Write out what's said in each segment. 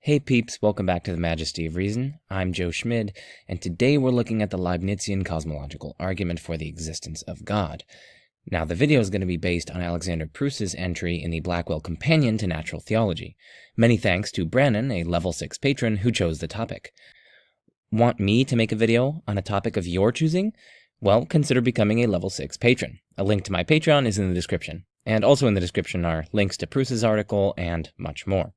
Hey peeps, welcome back to the Majesty of Reason. I'm Joe Schmid, and today we're looking at the Leibnizian Cosmological Argument for the existence of God. Now, the video is going to be based on Alex Pruss's entry in the Blackwell Companion to Natural Theology. Many thanks to Brannon, a level 6 patron, who chose the topic. Want me to make a video on a topic of your choosing? Well, consider becoming a level 6 patron. A link to my Patreon is in the description. And also in the description are links to Pruss's article and much more.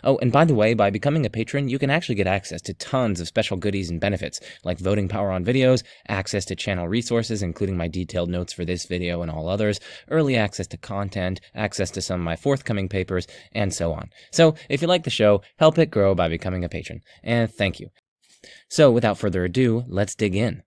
Oh, and by the way, by becoming a patron, you can actually get access to tons of special goodies and benefits, like voting power on videos, access to channel resources, including my detailed notes for this video and all others, early access to content, access to some of my forthcoming papers, and so on. So, if you like the show, help it grow by becoming a patron. And thank you. So, without further ado, let's dig in.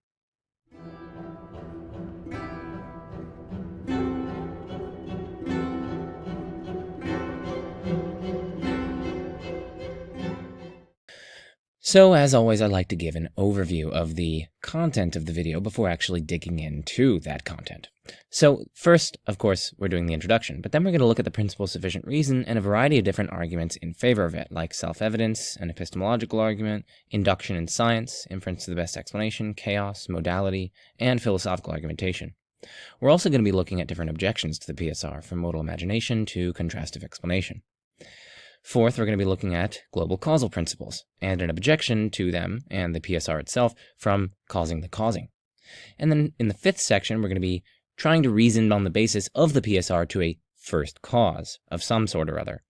So, as always, I like to give an overview of the content of the video before actually digging into that content. So, first, of course, we're doing the introduction, but then we're going to look at the principle of sufficient reason and a variety of different arguments in favor of it, like self-evidence, an epistemological argument, induction in science, inference to the best explanation, chaos, modality, and philosophical argumentation. We're also going to be looking at different objections to the PSR, from modal imagination to contrastive explanation. Fourth, we're going to be looking at global causal principles, and an objection to them and the PSR itself from causing the causing. And then in the fifth section, we're going to be trying to reason on the basis of the PSR to a first cause of some sort or other.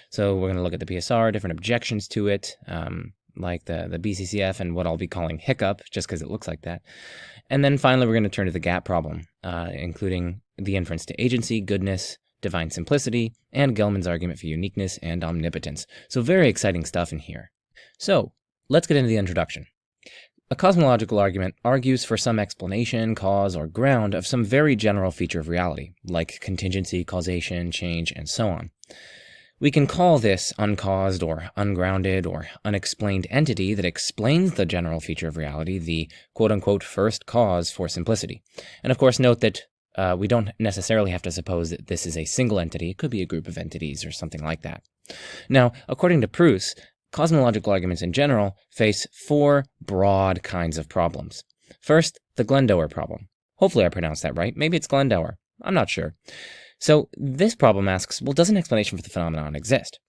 So we're going to look at the PSR, different objections to it, like the BCCF and what I'll be calling hiccup, just because it looks like that. And then finally, we're going to turn to the gap problem, including the inference to agency, goodness, divine simplicity, and Gelman's argument for uniqueness and omnipotence. So very exciting stuff in here. So let's get into the introduction. A cosmological argument argues for some explanation, cause, or ground of some very general feature of reality, like contingency, causation, change, and so on. We can call this uncaused or ungrounded or unexplained entity that explains the general feature of reality the quote-unquote first cause for simplicity. And of course, note that we don't necessarily have to suppose that this is a single entity. It could be a group of entities or something like that. Now, according to Pruss, cosmological arguments in general face four broad kinds of problems. First, the Glendower problem. Hopefully I pronounced that right. Maybe it's Glendower. I'm not sure. So this problem asks, well, does an explanation for the phenomenon exist?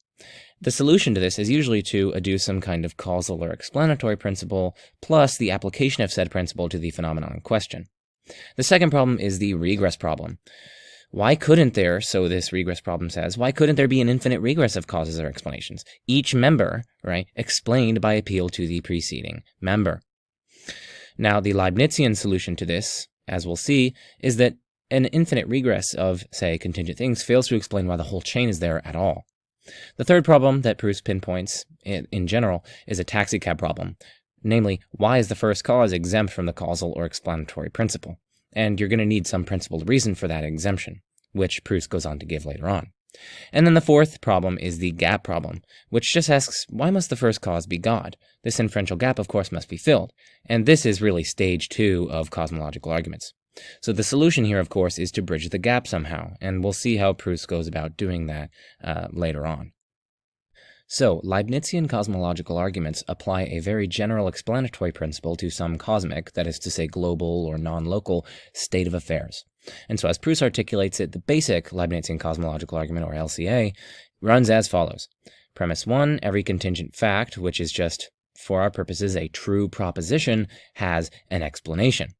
The solution to this is usually to adduce some kind of causal or explanatory principle, plus the application of said principle to the phenomenon in question. The second problem is the regress problem. Why couldn't there, so this regress problem says, why couldn't there be an infinite regress of causes or explanations? Each member, right, explained by appeal to the preceding member. Now, the Leibnizian solution to this, as we'll see, is that an infinite regress of, say, contingent things fails to explain why the whole chain is there at all. The third problem that Pruss pinpoints, in general, is a taxicab problem. Namely, why is the first cause exempt from the causal or explanatory principle? And you're going to need some principled reason for that exemption, which Pruss goes on to give later on. And then the fourth problem is the gap problem, which just asks, why must the first cause be God? This inferential gap, of course, must be filled. And this is really stage 2 of cosmological arguments. So the solution here, of course, is to bridge the gap somehow, and we'll see how Pruss goes about doing that later on. So, Leibnizian cosmological arguments apply a very general explanatory principle to some cosmic, that is to say global or non-local, state of affairs. And so as Pruss articulates it, the basic Leibnizian cosmological argument, or LCA, runs as follows. Premise 1, every contingent fact, which is just, for our purposes, a true proposition, has an explanation.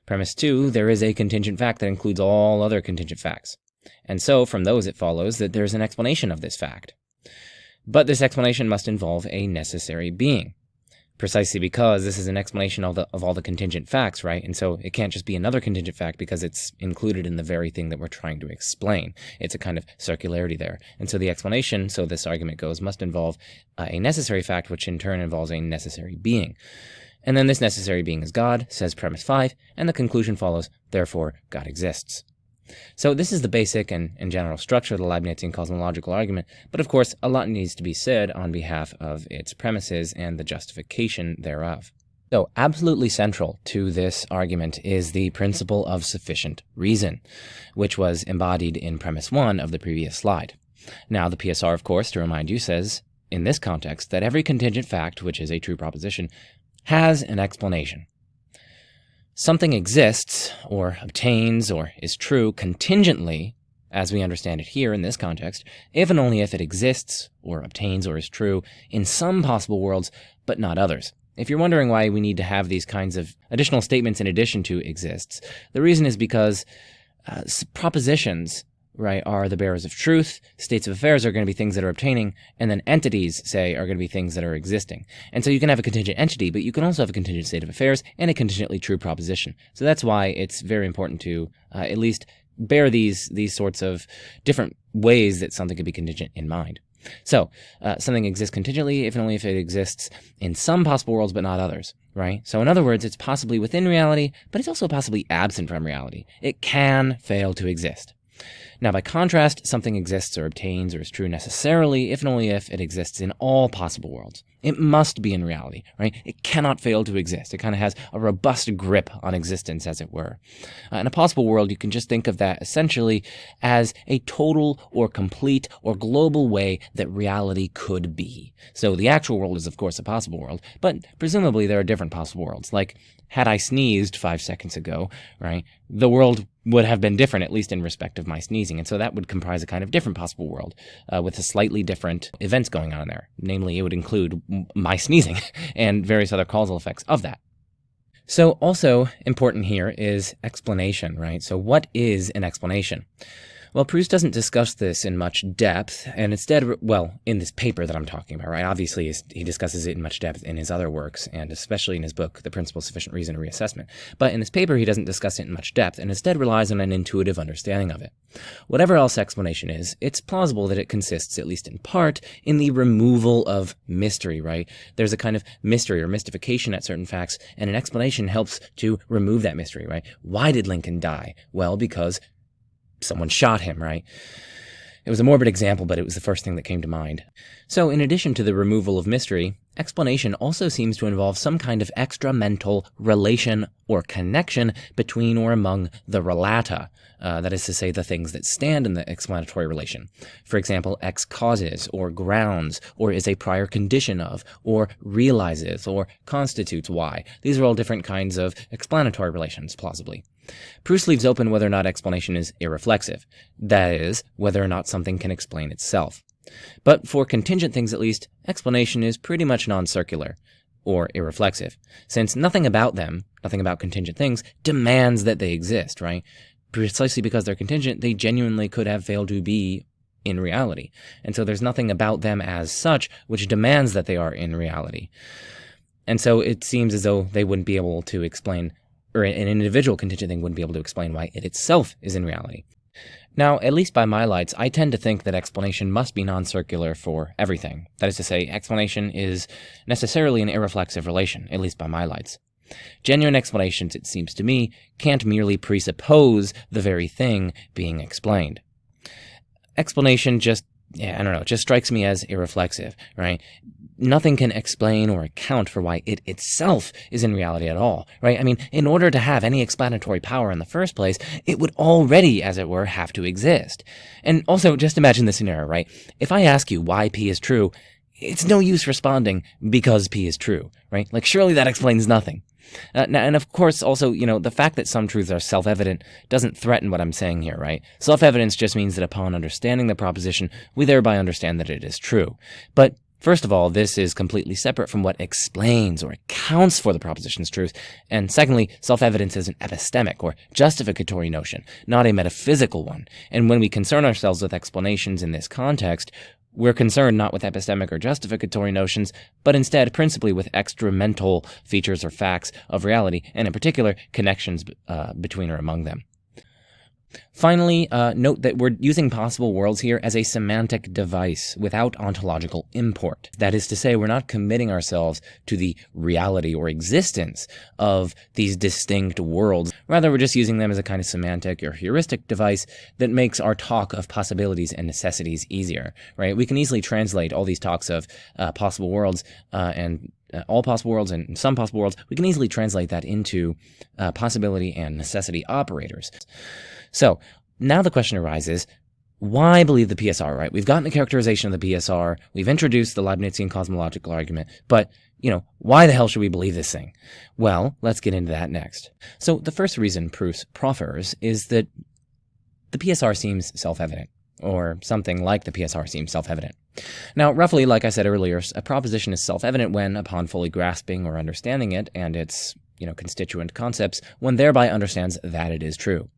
Premise 2, there is a contingent fact that includes all other contingent facts. And so, from those it follows that there is an explanation of this fact. But this explanation must involve a necessary being, precisely because this is an explanation of all the contingent facts, right? And so it can't just be another contingent fact because it's included in the very thing that we're trying to explain. It's a kind of circularity there. And so the explanation, so this argument goes, must involve a necessary fact, which in turn involves a necessary being. And then this necessary being is God, says premise 5, and the conclusion follows, therefore God exists. So this is the basic and general structure of the Leibnizian cosmological argument, but of course a lot needs to be said on behalf of its premises and the justification thereof. So absolutely central to this argument is the principle of sufficient reason, which was embodied in premise 1 of the previous slide. Now the PSR, of course, to remind you, says in this context, that every contingent fact, which is a true proposition, has an explanation. Something exists, or obtains, or is true contingently, as we understand it here in this context, if and only if it exists, or obtains, or is true in some possible worlds, but not others. If you're wondering why we need to have these kinds of additional statements in addition to exists, the reason is because propositions, right, are the bearers of truth, states of affairs are going to be things that are obtaining, and then entities, say, are going to be things that are existing. And so you can have a contingent entity, but you can also have a contingent state of affairs and a contingently true proposition. So that's why it's very important to at least bear these sorts of different ways that something could be contingent in mind. So, something exists contingently if and only if it exists in some possible worlds but not others, right? So in other words, it's possibly within reality, but it's also possibly absent from reality. It can fail to exist. Now, by contrast, something exists or obtains or is true necessarily if and only if it exists in all possible worlds. It must be in reality, right? It cannot fail to exist. It kind of has a robust grip on existence, as it were. In a possible world, you can just think of that essentially as a total or complete or global way that reality could be. So the actual world is, of course, a possible world, but presumably there are different possible worlds. Like, had I sneezed 5 seconds ago, right, the world would have been different, at least in respect of my sneezing. And so that would comprise a kind of different possible world with a slightly different events going on in there. Namely, it would include my sneezing and various other causal effects of that. So also important here is explanation, right? So what is an explanation? Well, Pruss doesn't discuss this in much depth, and instead, well, in this paper that I'm talking about, right? Obviously, he discusses it in much depth in his other works, and especially in his book, The Principle of Sufficient Reason and Reassessment. But in this paper, he doesn't discuss it in much depth, and instead relies on an intuitive understanding of it. Whatever else explanation is, it's plausible that it consists, at least in part, in the removal of mystery, right? There's a kind of mystery or mystification at certain facts, and an explanation helps to remove that mystery, right? Why did Lincoln die? Well, because someone shot him, right? It was a morbid example, but it was the first thing that came to mind. So in addition to the removal of mystery, explanation also seems to involve some kind of extra-mental relation or connection between or among the relata, that is to say, the things that stand in the explanatory relation. For example, X causes, or grounds, or is a prior condition of, or realizes, or constitutes Y. These are all different kinds of explanatory relations, plausibly. Pruss leaves open whether or not explanation is irreflexive, that is, whether or not something can explain itself. But for contingent things at least, explanation is pretty much non-circular, or irreflexive, since nothing about them, nothing about contingent things, demands that they exist, right? Precisely because they're contingent, they genuinely could have failed to be in reality. And so there's nothing about them as such which demands that they are in reality. And so it seems as though they wouldn't be able to explain, or an individual contingent thing wouldn't be able to explain why it itself is in reality. Now, at least by my lights, I tend to think that explanation must be non-circular for everything. That is to say, explanation is necessarily an irreflexive relation, at least by my lights. Genuine explanations, it seems to me, can't merely presuppose the very thing being explained. Explanation just strikes me as irreflexive, right? Nothing can explain or account for why it itself is in reality at all, right? I mean, in order to have any explanatory power in the first place, it would already, as it were, have to exist. And also, just imagine this scenario, right? If I ask you why P is true, it's no use responding because P is true, right? Like, surely that explains nothing. And of course, also, the fact that some truths are self-evident doesn't threaten what I'm saying here, right? Self-evidence just means that upon understanding the proposition, we thereby understand that it is true. But first of all, this is completely separate from what explains or accounts for the proposition's truth. And secondly, self-evidence is an epistemic or justificatory notion, not a metaphysical one. And when we concern ourselves with explanations in this context, we're concerned not with epistemic or justificatory notions, but instead principally with extra-mental features or facts of reality, and in particular, connections between or among them. Finally, note that we're using possible worlds here as a semantic device without ontological import. That is to say, we're not committing ourselves to the reality or existence of these distinct worlds. Rather, we're just using them as a kind of semantic or heuristic device that makes our talk of possibilities and necessities easier, right? We can easily translate all these talks of possible worlds and all possible worlds and some possible worlds. We can easily translate that into possibility and necessity operators. So now the question arises, why believe the PSR, right? We've gotten a characterization of the PSR, we've introduced the Leibnizian Cosmological Argument, but, why the hell should we believe this thing? Well, let's get into that next. So the first reason Pruss proffers is that the PSR seems self-evident, or something like the PSR seems self-evident. Now, roughly, like I said earlier, a proposition is self-evident when, upon fully grasping or understanding it and its, constituent concepts, one thereby understands that it is true.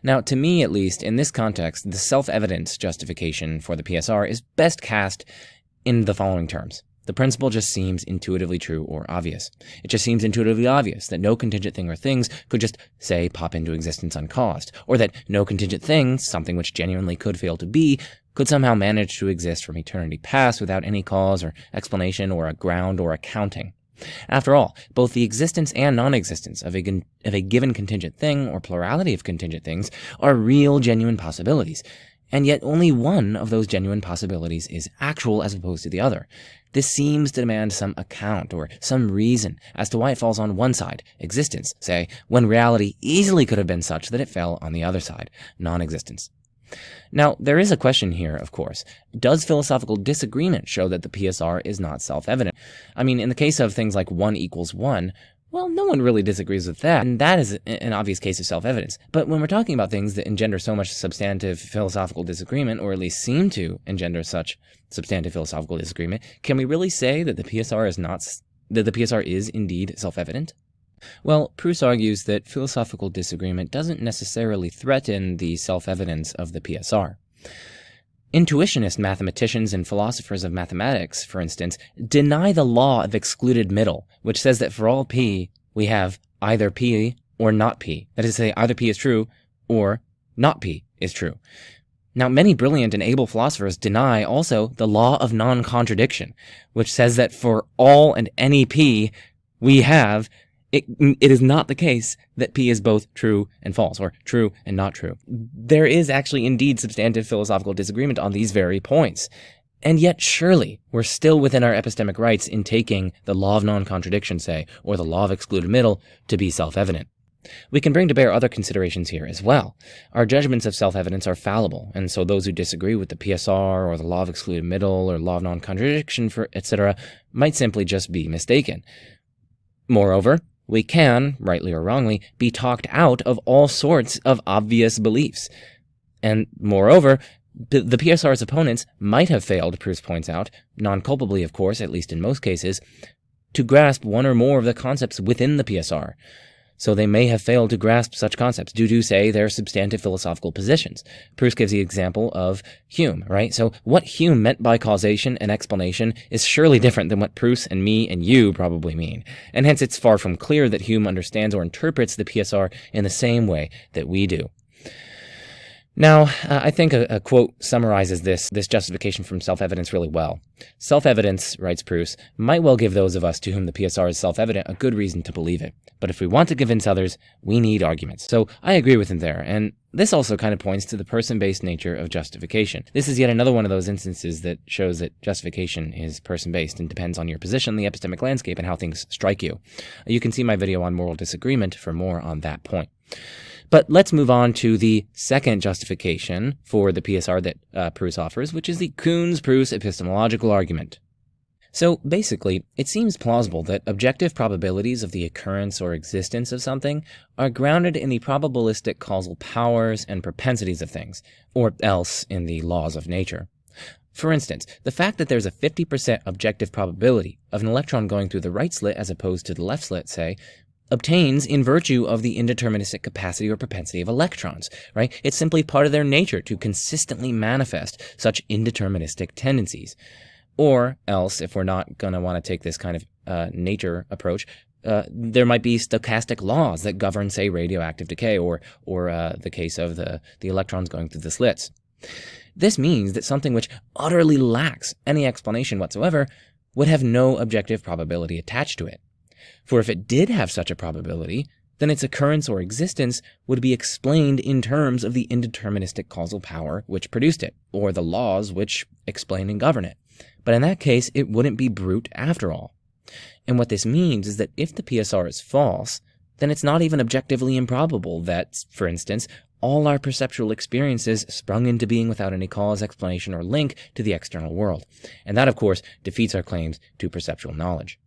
Now, to me, at least, in this context, the self-evidence justification for the PSR is best cast in the following terms. The principle just seems intuitively true or obvious. It just seems intuitively obvious that no contingent thing or things could just, say, pop into existence uncaused, or that no contingent thing, something which genuinely could fail to be, could somehow manage to exist from eternity past without any cause or explanation or a ground or accounting. After all, both the existence and non-existence of a given contingent thing or plurality of contingent things are real, genuine possibilities, and yet only one of those genuine possibilities is actual as opposed to the other. This seems to demand some account or some reason as to why it falls on one side, existence, say, when reality easily could have been such that it fell on the other side, non-existence. Now, there is a question here, of course. Does philosophical disagreement show that the PSR is not self-evident? I mean, in the case of things like 1 equals 1, well, no one really disagrees with that, and that is an obvious case of self-evidence. But when we're talking about things that engender so much substantive philosophical disagreement, or at least seem to engender such substantive philosophical disagreement, can we really say that the PSR is indeed self-evident? Well, Pruss argues that philosophical disagreement doesn't necessarily threaten the self-evidence of the PSR. Intuitionist mathematicians and philosophers of mathematics, for instance, deny the law of excluded middle, which says that for all p, we have either p or not p. That is to say, either p is true or not p is true. Now, many brilliant and able philosophers deny also the law of non-contradiction, which says that for all and any p we have, it is not the case that p is both true and false, or true and not true. There is actually indeed substantive philosophical disagreement on these very points. And yet, surely, we're still within our epistemic rights in taking the law of non-contradiction, say, or the law of excluded middle, to be self-evident. We can bring to bear other considerations here as well. Our judgments of self-evidence are fallible, and so those who disagree with the PSR, or the law of excluded middle, or law of non-contradiction, etc., might simply just be mistaken. Moreover, we can, rightly or wrongly, be talked out of all sorts of obvious beliefs. And moreover, the PSR's opponents might have failed, Pruss points out, non-culpably of course, at least in most cases, to grasp one or more of the concepts within the PSR. So they may have failed to grasp such concepts due to, say, their substantive philosophical positions. Pruss gives the example of Hume, right? So what Hume meant by causation and explanation is surely different than what Pruss and me and you probably mean. And hence it's far from clear that Hume understands or interprets the PSR in the same way that we do. Now, I think a quote summarizes this justification from self-evidence really well. Self-evidence, writes Pruss, might well give those of us to whom the PSR is self-evident a good reason to believe it. But if we want to convince others, we need arguments. So I agree with him there, and this also kind of points to the person-based nature of justification. This is yet another one of those instances that shows that justification is person-based and depends on your position in the epistemic landscape and how things strike you. You can see my video on moral disagreement for more on that point. But let's move on to the second justification for the PSR that Pruss offers, which is the Koons-Pruss epistemological argument. So basically, it seems plausible that objective probabilities of the occurrence or existence of something are grounded in the probabilistic causal powers and propensities of things, or else in the laws of nature. For instance, the fact that there's a 50% objective probability of an electron going through the right slit as opposed to the left slit, say, obtains in virtue of the indeterministic capacity or propensity of electrons, right? It's simply part of their nature to consistently manifest such indeterministic tendencies. Or else, if we're not going to want to take this kind of nature approach, there might be stochastic laws that govern, say, radioactive decay, or the case of the electrons going through the slits. This means that something which utterly lacks any explanation whatsoever would have no objective probability attached to it. For if it did have such a probability, then its occurrence or existence would be explained in terms of the indeterministic causal power which produced it, or the laws which explain and govern it. But in that case, it wouldn't be brute after all. And what this means is that if the PSR is false, then it's not even objectively improbable that, for instance, all our perceptual experiences sprung into being without any cause, explanation, or link to the external world. And that, of course, defeats our claims to perceptual knowledge.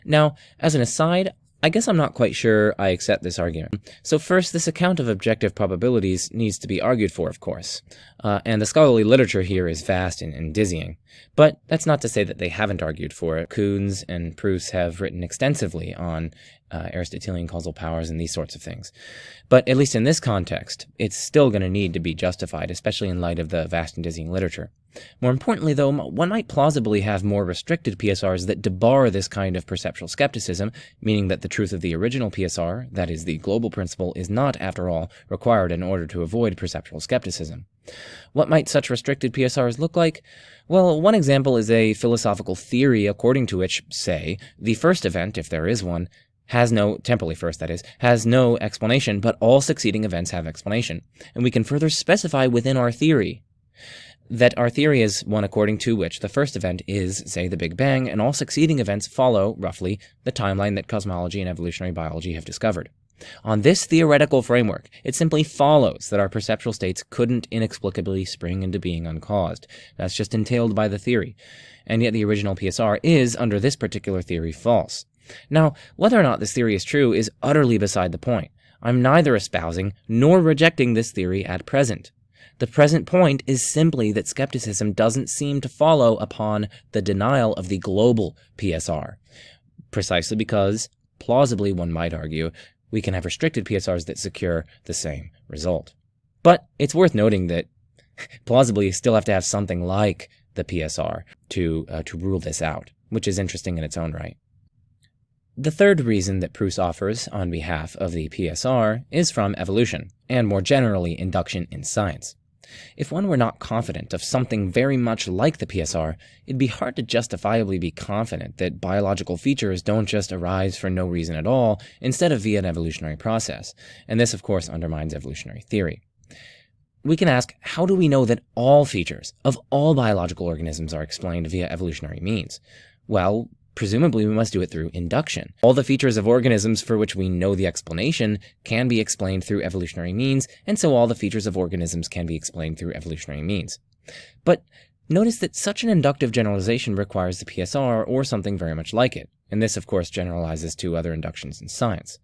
Now, as an aside, I guess I'm not quite sure I accept this argument. So first, this account of objective probabilities needs to be argued for, of course. And the scholarly literature here is vast and dizzying. But that's not to say that they haven't argued for it. Koons and Pruss have written extensively on Aristotelian causal powers and these sorts of things. But at least in this context, it's still going to need to be justified, especially in light of the vast and dizzying literature. More importantly, though, one might plausibly have more restricted PSRs that debar this kind of perceptual skepticism, meaning that the truth of the original PSR, that is, the global principle, is not, after all, required in order to avoid perceptual skepticism. What might such restricted PSRs look like? Well, one example is a philosophical theory according to which, say, the first event, if there is one, has no, temporally first that is, has no explanation, but all succeeding events have explanation. And we can further specify within our theory that our theory is one according to which the first event is, say, the Big Bang, and all succeeding events follow, roughly, the timeline that cosmology and evolutionary biology have discovered. On this theoretical framework, it simply follows that our perceptual states couldn't inexplicably spring into being uncaused. That's just entailed by the theory. And yet the original PSR is, under this particular theory, false. Now, whether or not this theory is true is utterly beside the point. I'm neither espousing nor rejecting this theory at present. The present point is simply that skepticism doesn't seem to follow upon the denial of the global PSR, precisely because, plausibly one might argue, we can have restricted PSRs that secure the same result. But it's worth noting that, plausibly, you still have to have something like the PSR to rule this out, which is interesting in its own right. The third reason that Pruss offers on behalf of the PSR is from evolution, and more generally, induction in science. If one were not confident of something very much like the PSR, it'd be hard to justifiably be confident that biological features don't just arise for no reason at all, instead of via an evolutionary process, and this, of course, undermines evolutionary theory. We can ask, how do we know that all features of all biological organisms are explained via evolutionary means? Well, presumably we must do it through induction. All the features of organisms for which we know the explanation can be explained through evolutionary means, and so all the features of organisms can be explained through evolutionary means. But notice that such an inductive generalization requires the PSR or something very much like it, and this of course generalizes to other inductions in science.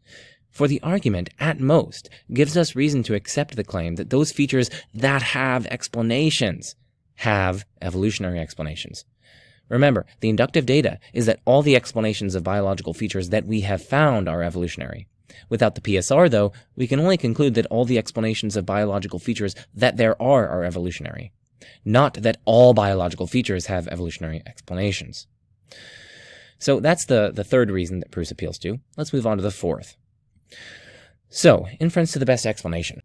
For the argument, at most, gives us reason to accept the claim that those features that have explanations have evolutionary explanations. Remember, the inductive data is that all the explanations of biological features that we have found are evolutionary. Without the PSR, though, we can only conclude that all the explanations of biological features that there are evolutionary, not that all biological features have evolutionary explanations. So that's the third reason that Pruss appeals to. Let's move on to the fourth. So, inference to the best explanation.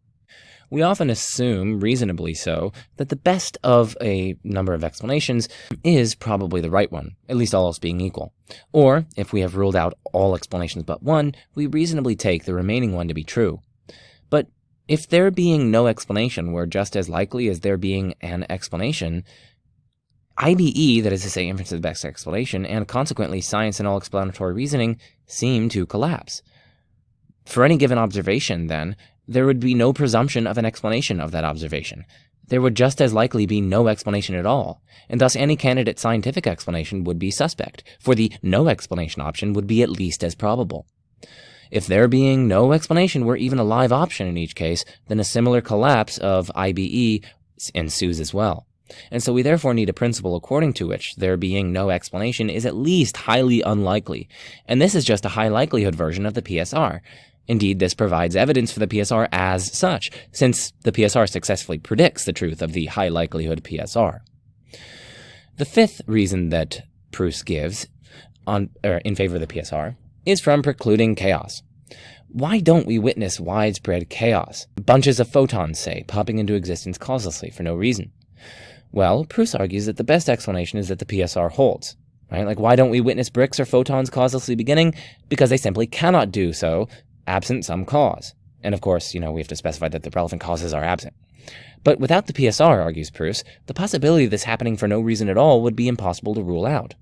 We often assume, reasonably so, that the best of a number of explanations is probably the right one, at least all else being equal. Or, if we have ruled out all explanations but one, we reasonably take the remaining one to be true. But if there being no explanation were just as likely as there being an explanation, IBE, that is to say inference to the best explanation, and consequently science and all explanatory reasoning, seem to collapse. For any given observation, then, there would be no presumption of an explanation of that observation. There would just as likely be no explanation at all, and thus any candidate scientific explanation would be suspect, for the no explanation option would be at least as probable. If there being no explanation were even a live option in each case, then a similar collapse of IBE ensues as well. And so we therefore need a principle according to which there being no explanation is at least highly unlikely, and this is just a high likelihood version of the PSR. Indeed, this provides evidence for the PSR as such, since the PSR successfully predicts the truth of the high likelihood PSR. The fifth reason that Pruss gives in favor of the PSR is from precluding chaos. Why don't we witness widespread chaos? Bunches of photons, say, popping into existence causelessly for no reason. Well, Pruss argues that the best explanation is that the PSR holds. Right? Like, why don't we witness bricks or photons causelessly beginning? Because they simply cannot do so absent some cause. And of course, we have to specify that the relevant causes are absent. But without the PSR, argues Pruss, the possibility of this happening for no reason at all would be impossible to rule out.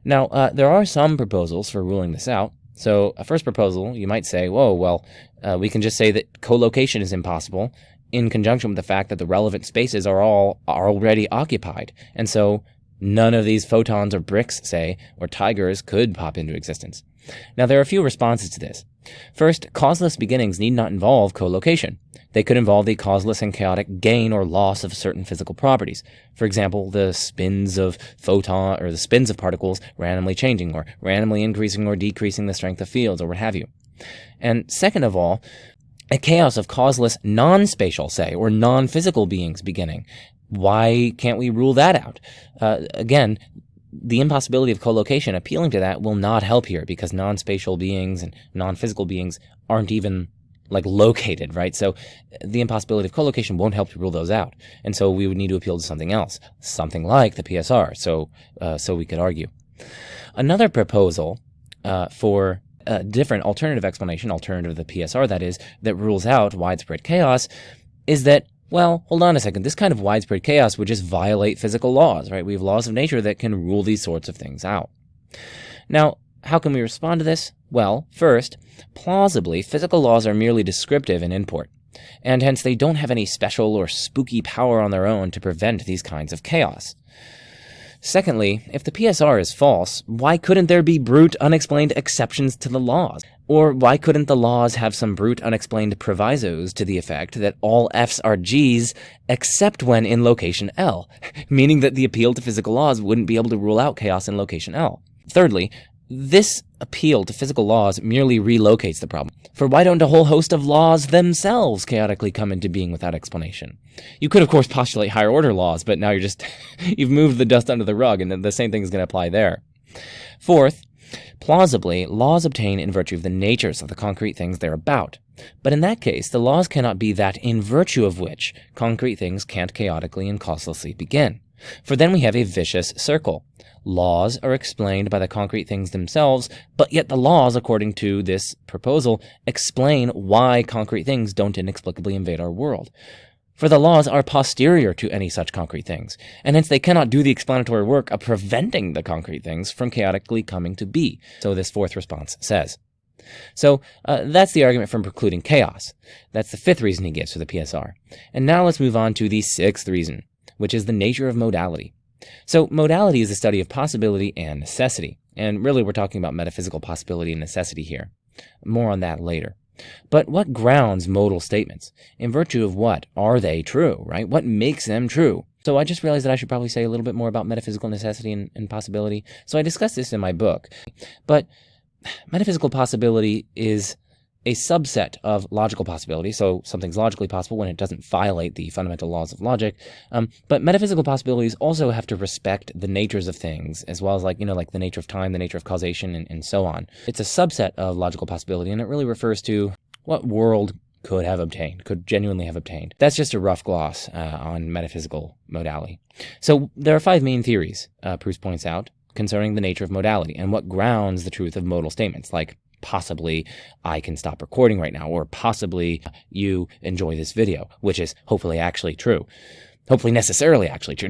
Now, there are some proposals for ruling this out. So a first proposal, you might say, whoa, well, we can just say that collocation is impossible in conjunction with the fact that the relevant spaces are already occupied. And so none of these photons or bricks, say, or tigers could pop into existence. Now, there are a few responses to this. First, causeless beginnings need not involve collocation. They could involve the causeless and chaotic gain or loss of certain physical properties. For example, the spins of particles randomly changing, or randomly increasing or decreasing the strength of fields, or what have you. And second of all, a chaos of causeless non-spatial, say, or non-physical beings beginning. Why can't we rule that out? Again, the impossibility of collocation appealing to that will not help here, because non-spatial beings and non-physical beings aren't even located, right? So the impossibility of collocation won't help to rule those out. And so we would need to appeal to something else, something like the PSR. So we could argue. Another proposal for a different alternative explanation, alternative to the PSR that is, that rules out widespread chaos, is that, well, hold on a second, this kind of widespread chaos would just violate physical laws, right? We have laws of nature that can rule these sorts of things out. Now, how can we respond to this? Well, first, plausibly, physical laws are merely descriptive in import, and hence they don't have any special or spooky power on their own to prevent these kinds of chaos. Secondly, if the PSR is false, why couldn't there be brute, unexplained exceptions to the laws? Or why couldn't the laws have some brute, unexplained provisos to the effect that all F's are G's except when in location L, meaning that the appeal to physical laws wouldn't be able to rule out chaos in location L? Thirdly, this appeal to physical laws merely relocates the problem. For why don't a whole host of laws themselves chaotically come into being without explanation? You could, of course, postulate higher order laws, but now you've moved the dust under the rug, and the same thing is going to apply there. Fourth, plausibly, laws obtain in virtue of the natures of the concrete things they're about. But in that case, the laws cannot be that in virtue of which concrete things can't chaotically and causelessly begin. For then we have a vicious circle. Laws are explained by the concrete things themselves, but yet the laws, according to this proposal, explain why concrete things don't inexplicably invade our world. For the laws are posterior to any such concrete things, and hence they cannot do the explanatory work of preventing the concrete things from chaotically coming to be, so this fourth response says. So that's the argument from precluding chaos. That's the fifth reason he gives for the PSR. And now let's move on to the sixth reason, which is the nature of modality. So modality is the study of possibility and necessity, and really we're talking about metaphysical possibility and necessity here. More on that later. But what grounds modal statements? In virtue of what are they true, right? What makes them true? So I just realized that I should probably say a little bit more about metaphysical necessity and possibility. So I discussed this in my book. But metaphysical possibility is a subset of logical possibility, so something's logically possible when it doesn't violate the fundamental laws of logic. But metaphysical possibilities also have to respect the natures of things, as well as like the nature of time, the nature of causation, and so on. It's a subset of logical possibility, and it really refers to what world could have obtained, could genuinely have obtained. That's just a rough gloss on metaphysical modality. So there are 5 main theories, Pruss points out, concerning the nature of modality and what grounds the truth of modal statements, like possibly I can stop recording right now, or possibly you enjoy this video, which is hopefully actually true. Hopefully necessarily actually true.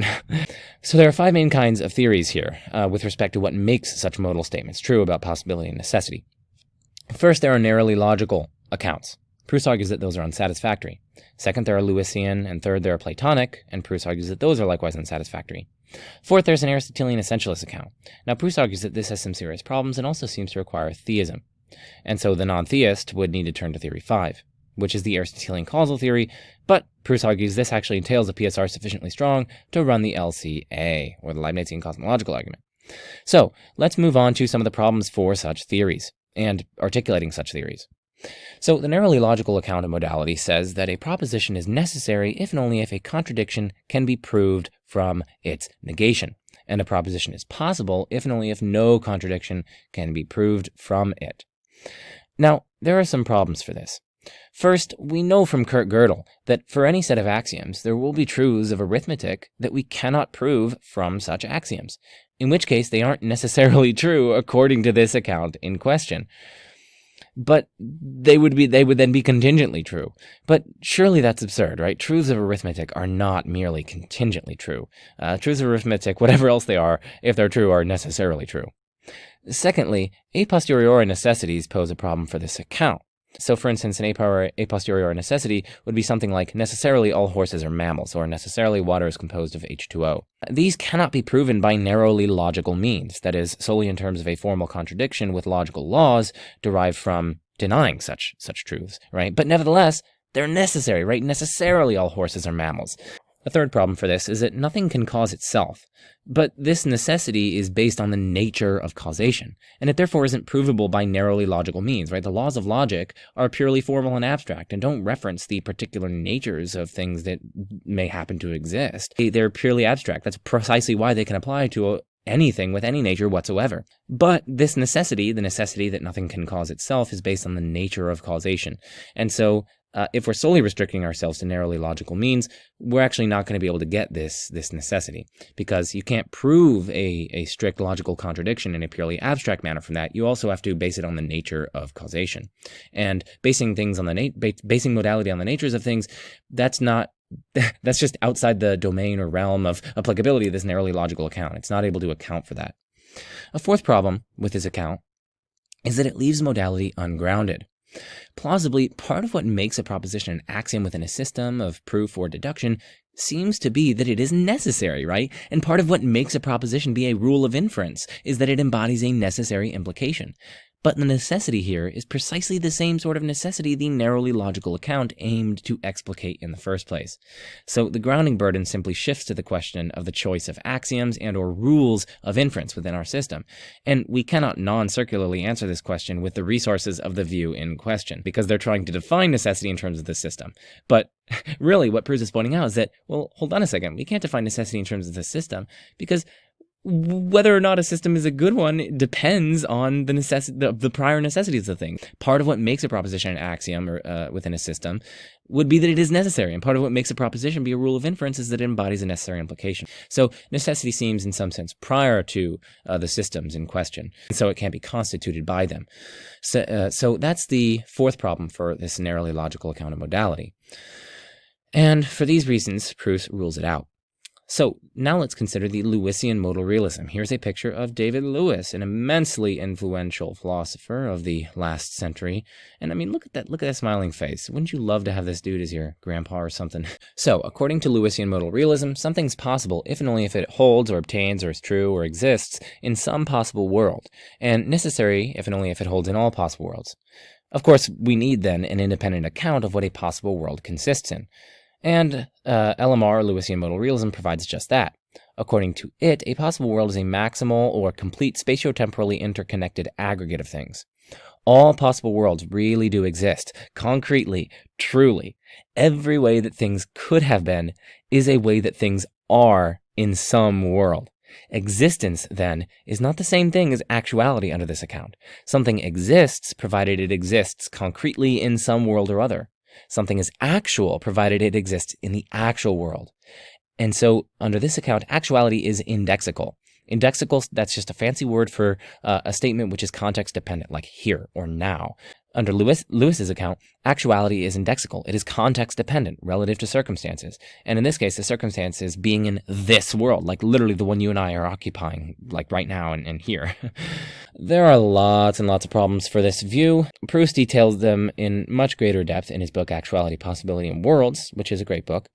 So there are 5 main kinds of theories here with respect to what makes such modal statements true about possibility and necessity. First, there are narrowly logical accounts. Pruss argues that those are unsatisfactory. Second, there are Lewisian, and third, there are Platonic, and Pruss argues that those are likewise unsatisfactory. Fourth, there's an Aristotelian-essentialist account. Now, Pruss argues that this has some serious problems and also seems to require theism. And so the non-theist would need to turn to theory 5, which is the Aristotelian causal theory, but Pruss argues this actually entails a PSR sufficiently strong to run the LCA, or the Leibnizian Cosmological Argument. So let's move on to some of the problems for such theories, and articulating such theories. So the narrowly logical account of modality says that a proposition is necessary if and only if a contradiction can be proved from its negation, and a proposition is possible if and only if no contradiction can be proved from it. Now, there are some problems for this. First, we know from Kurt Gödel that for any set of axioms, there will be truths of arithmetic that we cannot prove from such axioms, in which case they aren't necessarily true according to this account in question. But they would then be contingently true. But surely that's absurd, right? Truths of arithmetic are not merely contingently true. Truths of arithmetic, whatever else they are, if they're true, are necessarily true. Secondly, a posteriori necessities pose a problem for this account. So, for instance, an a posteriori necessity would be something like necessarily all horses are mammals, or necessarily water is composed of H2O. These cannot be proven by narrowly logical means, that is, solely in terms of a formal contradiction with logical laws derived from denying such truths, right? But nevertheless, they're necessary, right? Necessarily all horses are mammals. A third problem for this is that nothing can cause itself, but this necessity is based on the nature of causation, and it therefore isn't provable by narrowly logical means, right? The laws of logic are purely formal and abstract and don't reference the particular natures of things that may happen to exist. They're purely abstract. That's precisely why they can apply to anything with any nature whatsoever. But this necessity, the necessity that nothing can cause itself, is based on the nature of causation. And so if we're solely restricting ourselves to narrowly logical means, we're actually not going to be able to get this necessity, because you can't prove a strict logical contradiction in a purely abstract manner from that. You also have to base it on the nature of causation. And basing things on basing modality on the natures of things, that's just outside the domain or realm of applicability of this narrowly logical account. It's not able to account for that. A fourth problem with this account is that it leaves modality ungrounded. Plausibly, part of what makes a proposition an axiom within a system of proof or deduction seems to be that it is necessary, right? And part of what makes a proposition be a rule of inference is that it embodies a necessary implication. But the necessity here is precisely the same sort of necessity the narrowly logical account aimed to explicate in the first place. So the grounding burden simply shifts to the question of the choice of axioms and or rules of inference within our system. And we cannot non-circularly answer this question with the resources of the view in question, because they're trying to define necessity in terms of the system. But really, what Pruss is pointing out is that, well, hold on a second, we can't define necessity in terms of the system, because whether or not a system is a good one depends on the prior necessities of things. Part of what makes a proposition an axiom or within a system would be that it is necessary, and part of what makes a proposition be a rule of inference is that it embodies a necessary implication. So necessity seems in some sense prior to the systems in question, and so it can't be constituted by them. So that's the fourth problem for this narrowly logical account of modality. And for these reasons, Pruss rules it out. So now let's consider the Lewisian modal realism. Here's a picture of David Lewis, an immensely influential philosopher of the last century. And I mean, look at that smiling face. Wouldn't you love to have this dude as your grandpa or something? So, according to Lewisian modal realism, something's possible if and only if it holds or obtains or is true or exists in some possible world, and necessary if and only if it holds in all possible worlds. Of course, we need then an independent account of what a possible world consists in. And LMR, Lewisian modal realism, provides just that. According to it, a possible world is a maximal or complete spatiotemporally interconnected aggregate of things. All possible worlds really do exist, concretely, truly. Every way that things could have been is a way that things are in some world. Existence, then, is not the same thing as actuality under this account. Something exists provided it exists concretely in some world or other. Something is actual, provided it exists in the actual world. And so, under this account, actuality is indexical. Indexical, that's just a fancy word for a statement which is context-dependent, like here or now. Under Lewis's account, actuality is indexical. It is context-dependent, relative to circumstances. And in this case, the circumstances being in this world, like literally the one you and I are occupying, like right now and here. There are lots and lots of problems for this view. Pruss details them in much greater depth in his book Actuality, Possibility, and Worlds, which is a great book,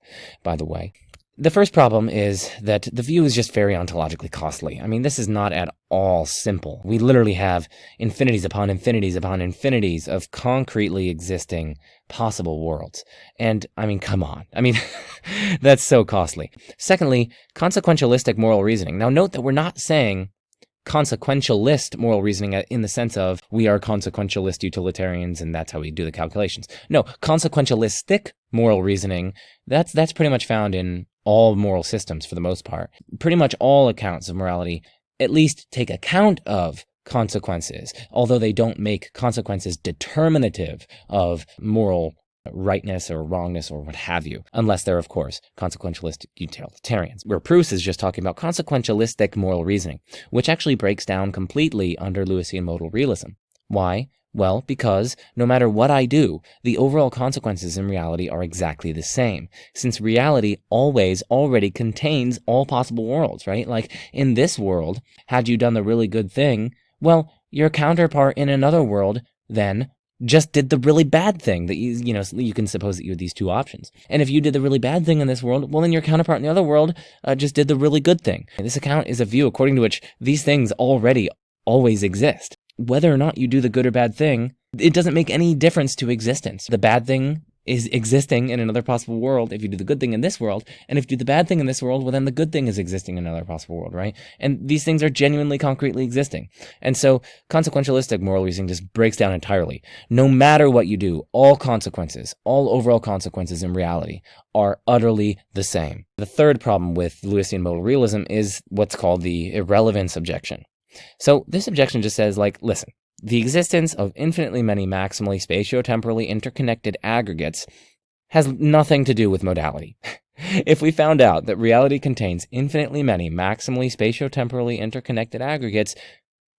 by the way. The first problem is that the view is just very ontologically costly. I mean, this is not at all simple. We literally have infinities upon infinities upon infinities of concretely existing possible worlds. And, I mean, come on. I mean, that's so costly. Secondly, consequentialistic moral reasoning. Now, note that we're not saying consequentialist moral reasoning in the sense of we are consequentialist utilitarians and that's how we do the calculations. No, consequentialistic moral reasoning, that's pretty much found in all moral systems for the most part. Pretty much all accounts of morality at least take account of consequences, although they don't make consequences determinative of moral rightness or wrongness or what have you, unless they're, of course, consequentialist utilitarians. Where Pruss is just talking about consequentialistic moral reasoning, which actually breaks down completely under Lewisian modal realism. Why? Well, because no matter what I do, the overall consequences in reality are exactly the same, since reality always already contains all possible worlds, right? Like, in this world, had you done the really good thing, well, your counterpart in another world then just did the really bad thing that you can suppose that you had these two options. And if you did the really bad thing in this world, well, then your counterpart in the other world just did the really good thing. And this account is a view according to which these things already always exist. Whether or not you do the good or bad thing, it doesn't make any difference to existence. The bad thing is existing in another possible world if you do the good thing in this world, and if you do the bad thing in this world, well, then the good thing is existing in another possible world, right? And these things are genuinely, concretely existing. And so consequentialistic moral reasoning just breaks down entirely. No matter what you do, all consequences, all overall consequences in reality are utterly the same. The third problem with Lewisian modal realism is what's called the irrelevance objection. So this objection just says, like, listen, the existence of infinitely many maximally spatio-temporally interconnected aggregates has nothing to do with modality. If we found out that reality contains infinitely many maximally spatio-temporally interconnected aggregates,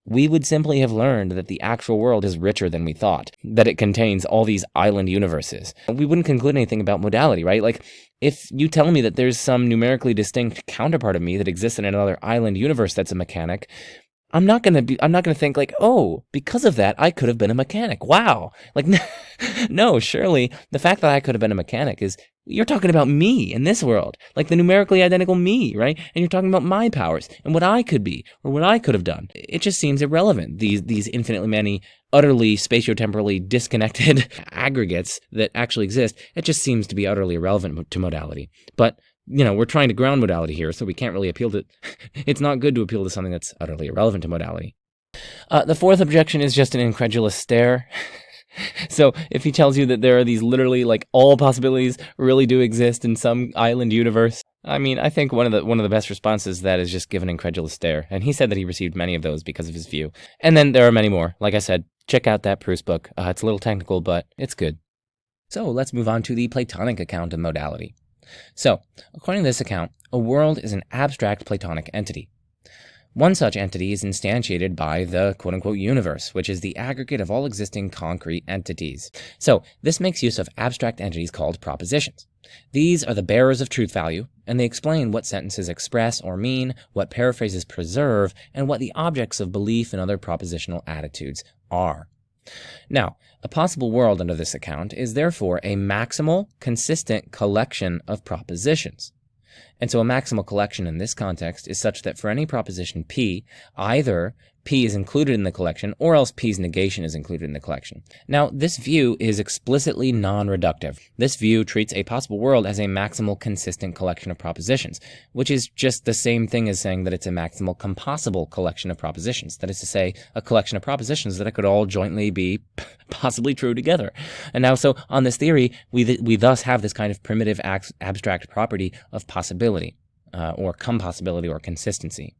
we would simply have learned that the actual world is richer than we thought, that it contains all these island universes. We wouldn't conclude anything about modality, right? Like, if you tell me that there's some numerically distinct counterpart of me that exists in another island universe that's a mechanic, I'm not going to think like, oh, because of that, I could have been a mechanic. Wow. Like, no, surely the fact that I could have been a mechanic is, you're talking about me in this world, like the numerically identical me, right? And you're talking about my powers and what I could be or what I could have done. It just seems irrelevant. These infinitely many, utterly spatio-temporally disconnected aggregates that actually exist, it just seems to be utterly irrelevant to modality. But we're trying to ground modality here, so we can't really appeal to... It's not good to appeal to something that's utterly irrelevant to modality. The fourth objection is just an incredulous stare. So if he tells you that there are these literally, like, all possibilities really do exist in some island universe, I mean, I think one of the best responses to that is just give an incredulous stare. And he said that he received many of those because of his view. And then there are many more. Like I said, check out that Pruss book. It's a little technical, but it's good. So let's move on to the Platonic account of modality. So, according to this account, a world is an abstract Platonic entity. One such entity is instantiated by the quote-unquote universe, which is the aggregate of all existing concrete entities. So, this makes use of abstract entities called propositions. These are the bearers of truth value, and they explain what sentences express or mean, what paraphrases preserve, and what the objects of belief and other propositional attitudes are. Now, a possible world under this account is therefore a maximal, consistent collection of propositions. And so a maximal collection in this context is such that for any proposition P, either P is included in the collection or else P's negation is included in the collection. Now, this view is explicitly non-reductive. This view treats a possible world as a maximal consistent collection of propositions, which is just the same thing as saying that it's a maximal compossible collection of propositions. That is to say, a collection of propositions that could all jointly be possibly true together. And now, so on this theory, we thus have this kind of primitive abstract property of possibility, or compossibility or consistency.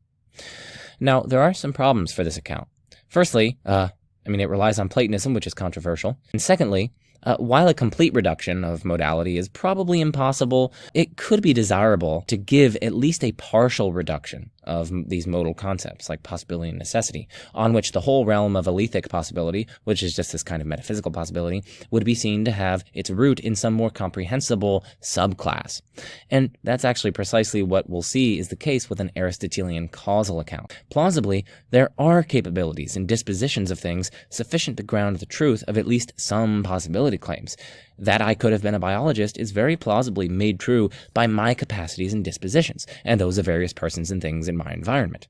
Now, there are some problems for this account. Firstly, it relies on Platonism, which is controversial. And secondly, while a complete reduction of modality is probably impossible, it could be desirable to give at least a partial reduction of these modal concepts, like possibility and necessity, on which the whole realm of alethic possibility, which is just this kind of metaphysical possibility, would be seen to have its root in some more comprehensible subclass. And that's actually precisely what we'll see is the case with an Aristotelian causal account. Plausibly, there are capabilities and dispositions of things sufficient to ground the truth of at least some possibility claims. That I could have been a biologist is very plausibly made true by my capacities and dispositions, and those of various persons and things in my environment.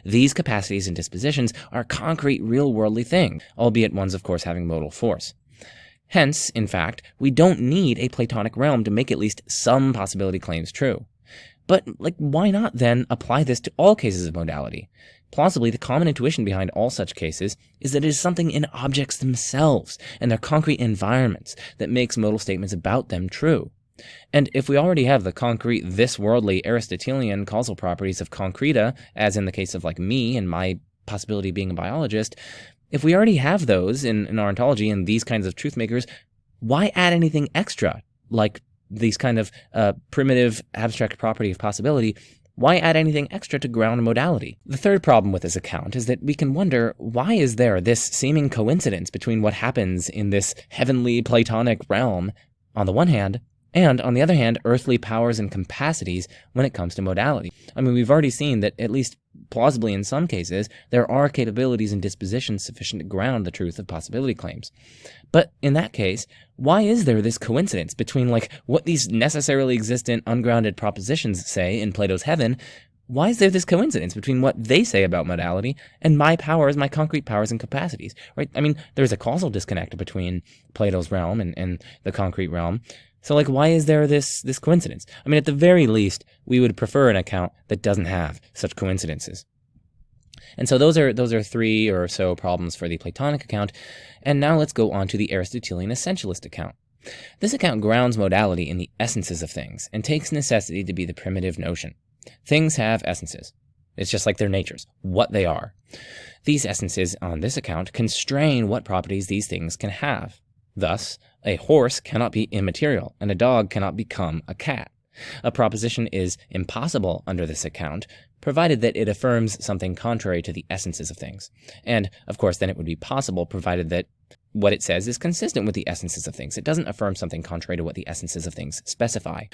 These capacities and dispositions are concrete, real-worldly things, albeit ones, of course, having modal force. Hence, in fact, we don't need a Platonic realm to make at least some possibility claims true. But, why not then apply this to all cases of modality? Plausibly, the common intuition behind all such cases is that it is something in objects themselves and their concrete environments that makes modal statements about them true. And if we already have the concrete, this-worldly Aristotelian causal properties of concreta, as in the case of me and my possibility of being a biologist, if we already have those in our ontology and these kinds of truth makers, why add anything extra, like these kind of primitive abstract property of possibility, Why add anything extra to ground modality? The third problem with this account is that we can wonder, why is there this seeming coincidence between what happens in this heavenly Platonic realm on the one hand, and on the other hand, earthly powers and capacities when it comes to modality? I mean, we've already seen that, at least plausibly in some cases, there are capabilities and dispositions sufficient to ground the truth of possibility claims. But in that case, why is there this coincidence between what these necessarily existent ungrounded propositions say in Plato's heaven? Why is there this coincidence between what they say about modality and my powers, my concrete powers and capacities? Right? I mean, there's a causal disconnect between Plato's realm and the concrete realm. So why is there this coincidence? I mean, at the very least, we would prefer an account that doesn't have such coincidences. And so those are three or so problems for the Platonic account. And now let's go on to the Aristotelian-essentialist account. This account grounds modality in the essences of things and takes necessity to be the primitive notion. Things have essences. It's just like their natures, what they are. These essences on this account constrain what properties these things can have. Thus, a horse cannot be immaterial, and a dog cannot become a cat. A proposition is impossible under this account, provided that it affirms something contrary to the essences of things. And, of course, then it would be possible, provided that what it says is consistent with the essences of things. It doesn't affirm something contrary to what the essences of things specify.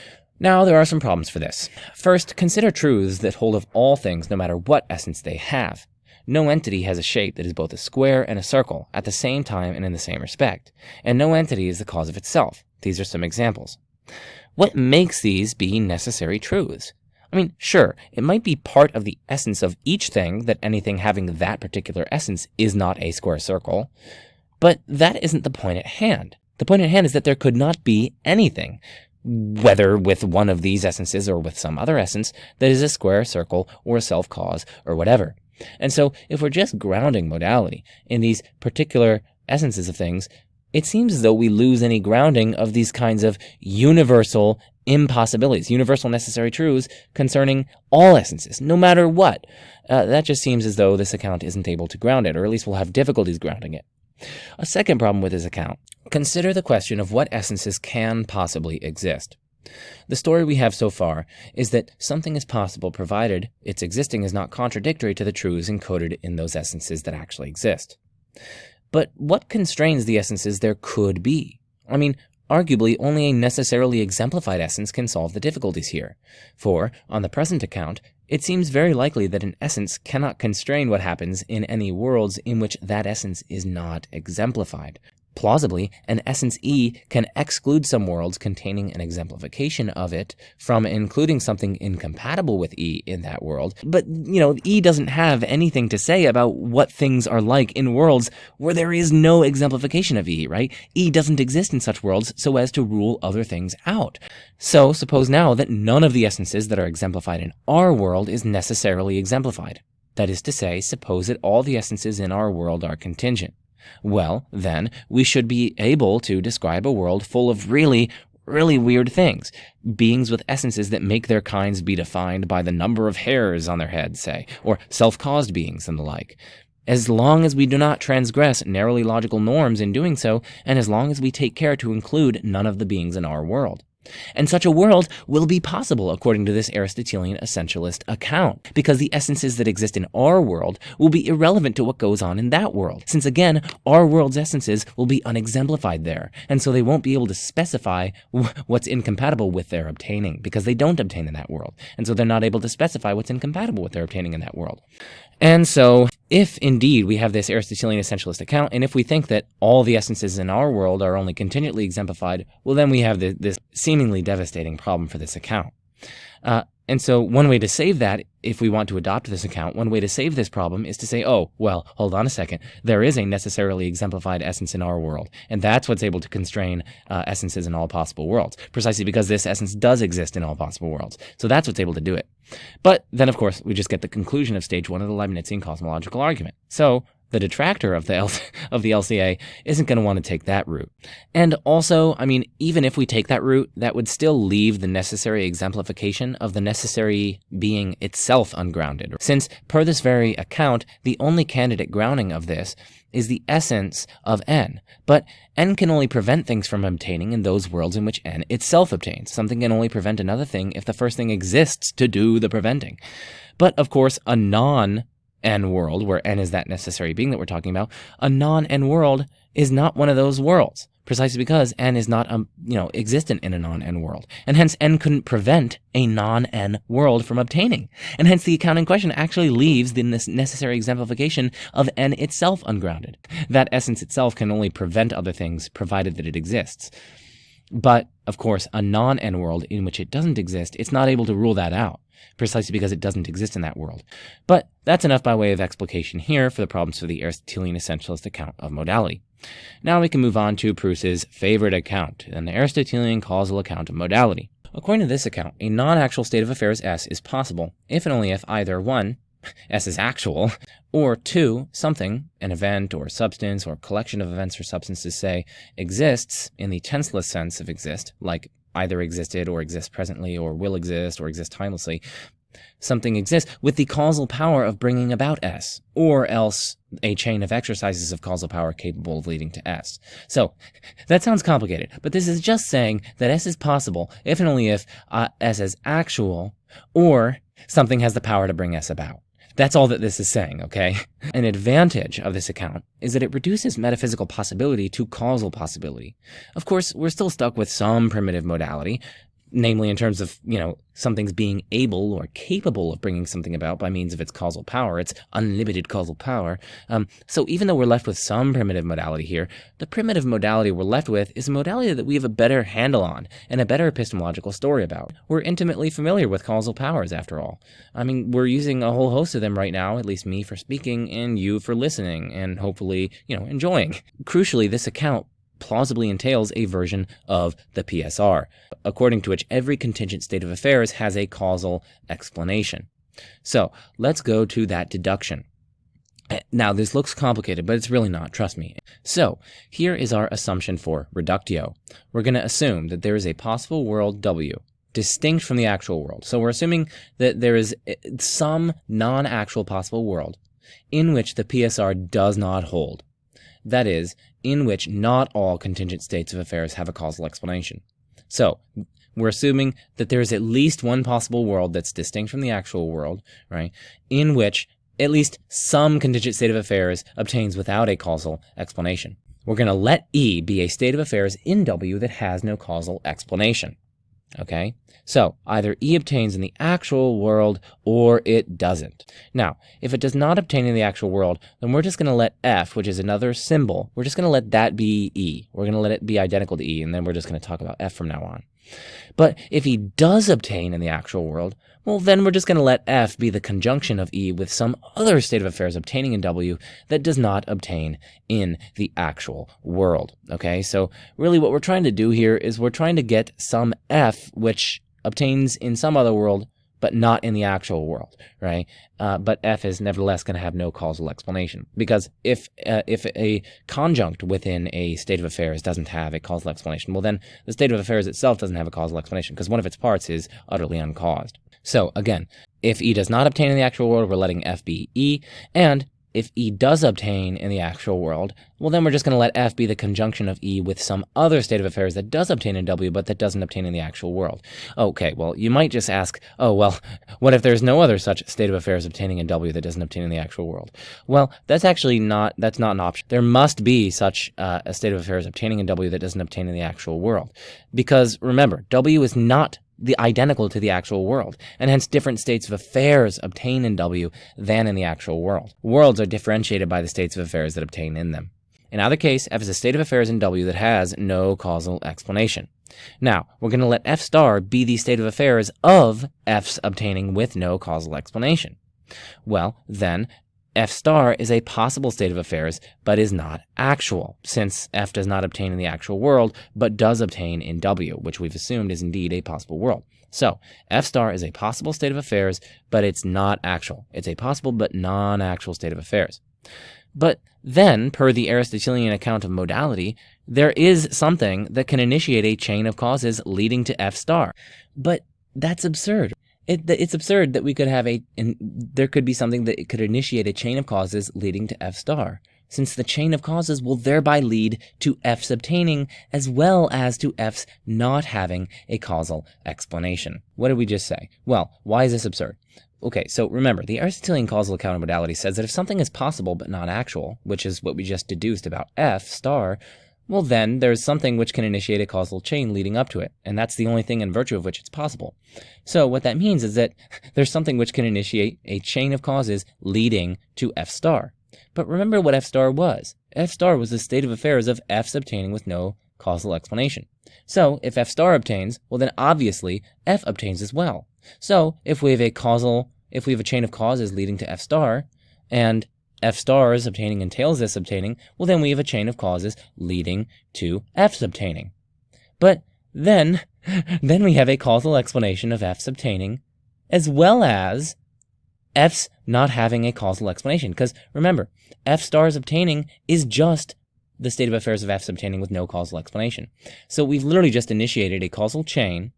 Now, there are some problems for this. First, consider truths that hold of all things no matter what essence they have. No entity has a shape that is both a square and a circle at the same time and in the same respect, and no entity is the cause of itself. These are some examples. What makes these be necessary truths? I mean, sure, it might be part of the essence of each thing that anything having that particular essence is not a square circle, but that isn't the point at hand. The point at hand is that there could not be anything, whether with one of these essences or with some other essence, that is a square circle or a self-cause or whatever. And so, if we're just grounding modality in these particular essences of things, it seems as though we lose any grounding of these kinds of universal impossibilities, universal necessary truths concerning all essences, no matter what. That just seems as though this account isn't able to ground it, or at least we'll have difficulties grounding it. A second problem with this account: consider the question of what essences can possibly exist. The story we have so far is that something is possible provided its existing is not contradictory to the truths encoded in those essences that actually exist. But what constrains the essences there could be? I mean, arguably, only a necessarily exemplified essence can solve the difficulties here. For, on the present account, it seems very likely that an essence cannot constrain what happens in any worlds in which that essence is not exemplified. Plausibly, an essence E can exclude some worlds containing an exemplification of it from including something incompatible with E in that world. But, E doesn't have anything to say about what things are like in worlds where there is no exemplification of E, right? E doesn't exist in such worlds so as to rule other things out. So, suppose now that none of the essences that are exemplified in our world is necessarily exemplified. That is to say, suppose that all the essences in our world are contingent. Well, then, we should be able to describe a world full of really weird things. Beings with essences that make their kinds be defined by the number of hairs on their heads, say, or self-caused beings and the like. As long as we do not transgress narrowly logical norms in doing so, and as long as we take care to include none of the beings in our world. And such a world will be possible according to this Aristotelian-essentialist account, because the essences that exist in our world will be irrelevant to what goes on in that world, since again, our world's essences will be unexemplified there, and so they won't be able to specify what's incompatible with their obtaining, because they don't obtain in that world, and so they're not able to specify what's incompatible with their obtaining in that world. And so, if indeed we have this Aristotelian-essentialist account, and if we think that all the essences in our world are only contingently exemplified, well then we have this seemingly devastating problem for this account. And so one way to save that, if we want to adopt this account, one way to save this problem is to say, oh, well, hold on a second, there is a necessarily exemplified essence in our world, and that's what's able to constrain essences in all possible worlds, precisely because this essence does exist in all possible worlds. So that's what's able to do it. But then, of course, we just get the conclusion of stage 1 of the Leibnizian Cosmological Argument. So the detractor of the LCA isn't going to want to take that route. And also, I mean, even if we take that route, that would still leave the necessary exemplification of the necessary being itself ungrounded, since per this very account, the only candidate grounding of this is the essence of N. But N can only prevent things from obtaining in those worlds in which N itself obtains. Something can only prevent another thing if the first thing exists to do the preventing. But, of course, a non-N world, where N is that necessary being that we're talking about, a non-N world is not one of those worlds, precisely because N is not, existent in a non-N world. And hence, N couldn't prevent a non-N world from obtaining. And hence, the account in question actually leaves the necessary exemplification of N itself ungrounded. That essence itself can only prevent other things, provided that it exists. But, of course, a non-N world in which it doesn't exist, it's not able to rule that out, precisely because it doesn't exist in that world. But that's enough by way of explication here for the problems for the Aristotelian-essentialist account of modality. Now we can move on to Pruss's favorite account, an Aristotelian causal account of modality. According to this account, a non-actual state of affairs S is possible if and only if either 1, S is actual, or 2, something, an event or substance or collection of events or substances, say, exists in the tenseless sense of exist, like either existed or exists presently or will exist or exist timelessly. Something exists with the causal power of bringing about S, or else a chain of exercises of causal power capable of leading to S. So, that sounds complicated, but this is just saying that S is possible if and only if S is actual, or something has the power to bring S about. That's all that this is saying, okay? An advantage of this account is that it reduces metaphysical possibility to causal possibility. Of course, we're still stuck with some primitive modality, namely in terms of, something's being able or capable of bringing something about by means of its causal power, its unlimited causal power. So even though we're left with some primitive modality here, the primitive modality we're left with is a modality that we have a better handle on and a better epistemological story about. We're intimately familiar with causal powers, after all. I mean, we're using a whole host of them right now, at least me for speaking and you for listening and hopefully, enjoying. Crucially, this account plausibly entails a version of the PSR, according to which every contingent state of affairs has a causal explanation. So, let's go to that deduction. Now, this looks complicated, but it's really not, trust me. So, here is our assumption for reductio. We're going to assume that there is a possible world W, distinct from the actual world. So we're assuming that there is some non-actual possible world in which the PSR does not hold. That is, in which not all contingent states of affairs have a causal explanation. So, we're assuming that there is at least one possible world that's distinct from the actual world, right, in which at least some contingent state of affairs obtains without a causal explanation. We're going to let E be a state of affairs in W that has no causal explanation. Okay? So, either E obtains in the actual world or it doesn't. Now, if it does not obtain in the actual world, then we're just going to let F, which is another symbol, we're just going to let that be E. We're going to let it be identical to E, and then we're just going to talk about F from now on. But if E does obtain in the actual world, well, then we're just going to let F be the conjunction of E with some other state of affairs obtaining in W that does not obtain in the actual world. Okay, so really what we're trying to do here is we're trying to get some F which obtains in some other world, but not in the actual world, right? But F is nevertheless going to have no causal explanation, because if a conjunct within a state of affairs doesn't have a causal explanation, well then the state of affairs itself doesn't have a causal explanation, because one of its parts is utterly uncaused. So again, if E does not obtain in the actual world, we're letting F be E, and if E does obtain in the actual world, well then we're just going to let F be the conjunction of E with some other state of affairs that does obtain in W, but that doesn't obtain in the actual world. Okay, well, you might just ask, oh, well, what if there's no other such state of affairs obtaining in W that doesn't obtain in the actual world? Well, that's not an option. There must be such a state of affairs obtaining in W that doesn't obtain in the actual world. Because, remember, W is not identical to the actual world, and hence different states of affairs obtain in W than in the actual world. Worlds are differentiated by the states of affairs that obtain in them. In either case, F is a state of affairs in W that has no causal explanation. Now, we're going to let F star be the state of affairs of F's obtaining with no causal explanation. Well, then, F star is a possible state of affairs, but is not actual, since F does not obtain in the actual world, but does obtain in W, which we've assumed is indeed a possible world. So, F star is a possible state of affairs, but it's not actual. It's a possible but non-actual state of affairs. But then, per the Aristotelian account of modality, there is something that can initiate a chain of causes leading to F star. But that's absurd. It's absurd that we could have there could be something that could initiate a chain of causes leading to F star, since the chain of causes will thereby lead to F's obtaining as well as to F's not having a causal explanation. What did we just say? Well, why is this absurd? Okay, so remember, the Aristotelian causal account of modality says that if something is possible but not actual, which is what we just deduced about F star, well then there's something which can initiate a causal chain leading up to it, and that's the only thing in virtue of which it's possible. So what that means is that there's something which can initiate a chain of causes leading to F star. But remember what F star was. F star was the state of affairs of F's obtaining with no causal explanation. So if F star obtains, well then obviously F obtains as well. So if we have a chain of causes leading to F star, and F star's obtaining entails this obtaining, well then we have a chain of causes leading to F's obtaining. But then we have a causal explanation of F's obtaining, as well as F's not having a causal explanation. Because remember, F star's obtaining is just the state of affairs of F's obtaining with no causal explanation. So we've literally just initiated a causal chain,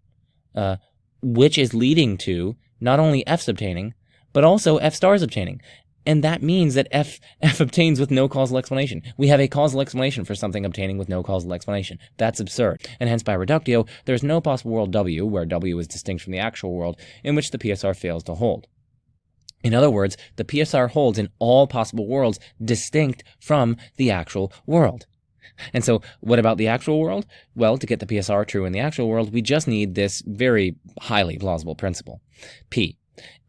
which is leading to not only F's obtaining, but also F star's obtaining. And that means that F obtains with no causal explanation. We have a causal explanation for something obtaining with no causal explanation. That's absurd. And hence, by reductio, there is no possible world W, where W is distinct from the actual world, in which the PSR fails to hold. In other words, the PSR holds in all possible worlds distinct from the actual world. And so, what about the actual world? Well, to get the PSR true in the actual world, we just need this very highly plausible principle. P.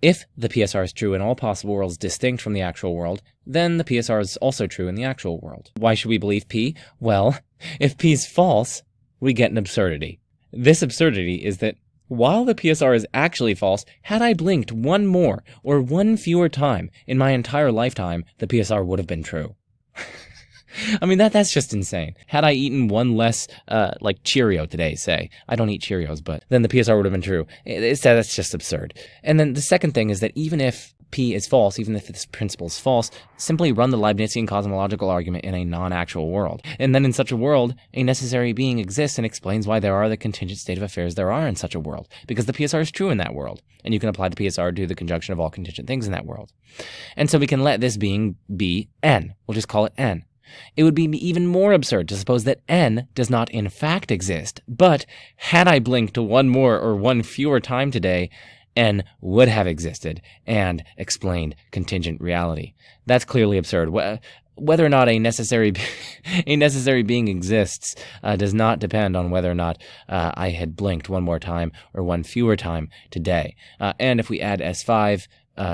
If the PSR is true in all possible worlds distinct from the actual world, then the PSR is also true in the actual world. Why should we believe P? Well, if P is false, we get an absurdity. This absurdity is that while the PSR is actually false, had I blinked one more or one fewer time in my entire lifetime, the PSR would have been true. I mean, that's just insane. Had I eaten one less, Cheerio today, say. I don't eat Cheerios, but then the PSR would have been true. That's just absurd. And then the second thing is that even if P is false, even if this principle is false, simply run the Leibnizian Cosmological Argument in a non-actual world. And then in such a world, a necessary being exists and explains why there are the contingent state of affairs there are in such a world, because the PSR is true in that world. And you can apply the PSR to the conjunction of all contingent things in that world. And so we can let this being be N. We'll just call it N. It would be even more absurd to suppose that N does not in fact exist, but had I blinked one more or one fewer time today, N would have existed and explained contingent reality. That's clearly absurd. Whether or not a necessary being exists does not depend on whether or not I had blinked one more time or one fewer time today. And if we add S5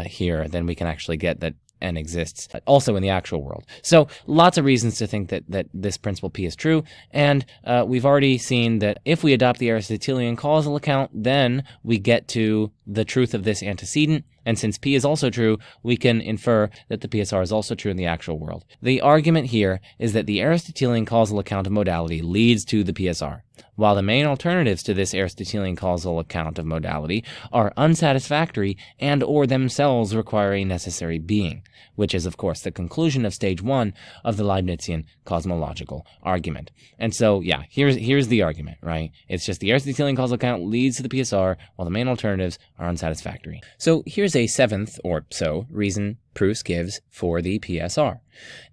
here, then we can actually get that N exists also in the actual world. So lots of reasons to think that this principle P is true, and we've already seen that if we adopt the Aristotelian causal account, then we get to the truth of this antecedent, and since P is also true, we can infer that the PSR is also true in the actual world. The argument here is that the Aristotelian causal account of modality leads to the PSR, while the main alternatives to this Aristotelian causal account of modality are unsatisfactory and or themselves require a necessary being, which is, of course, the conclusion of stage 1 of the Leibnizian Cosmological Argument. And so, yeah, here's the argument, right? It's just the Aristotelian causal account leads to the PSR, while the main alternatives are unsatisfactory. So here's a seventh or so reason Pruss gives for the PSR.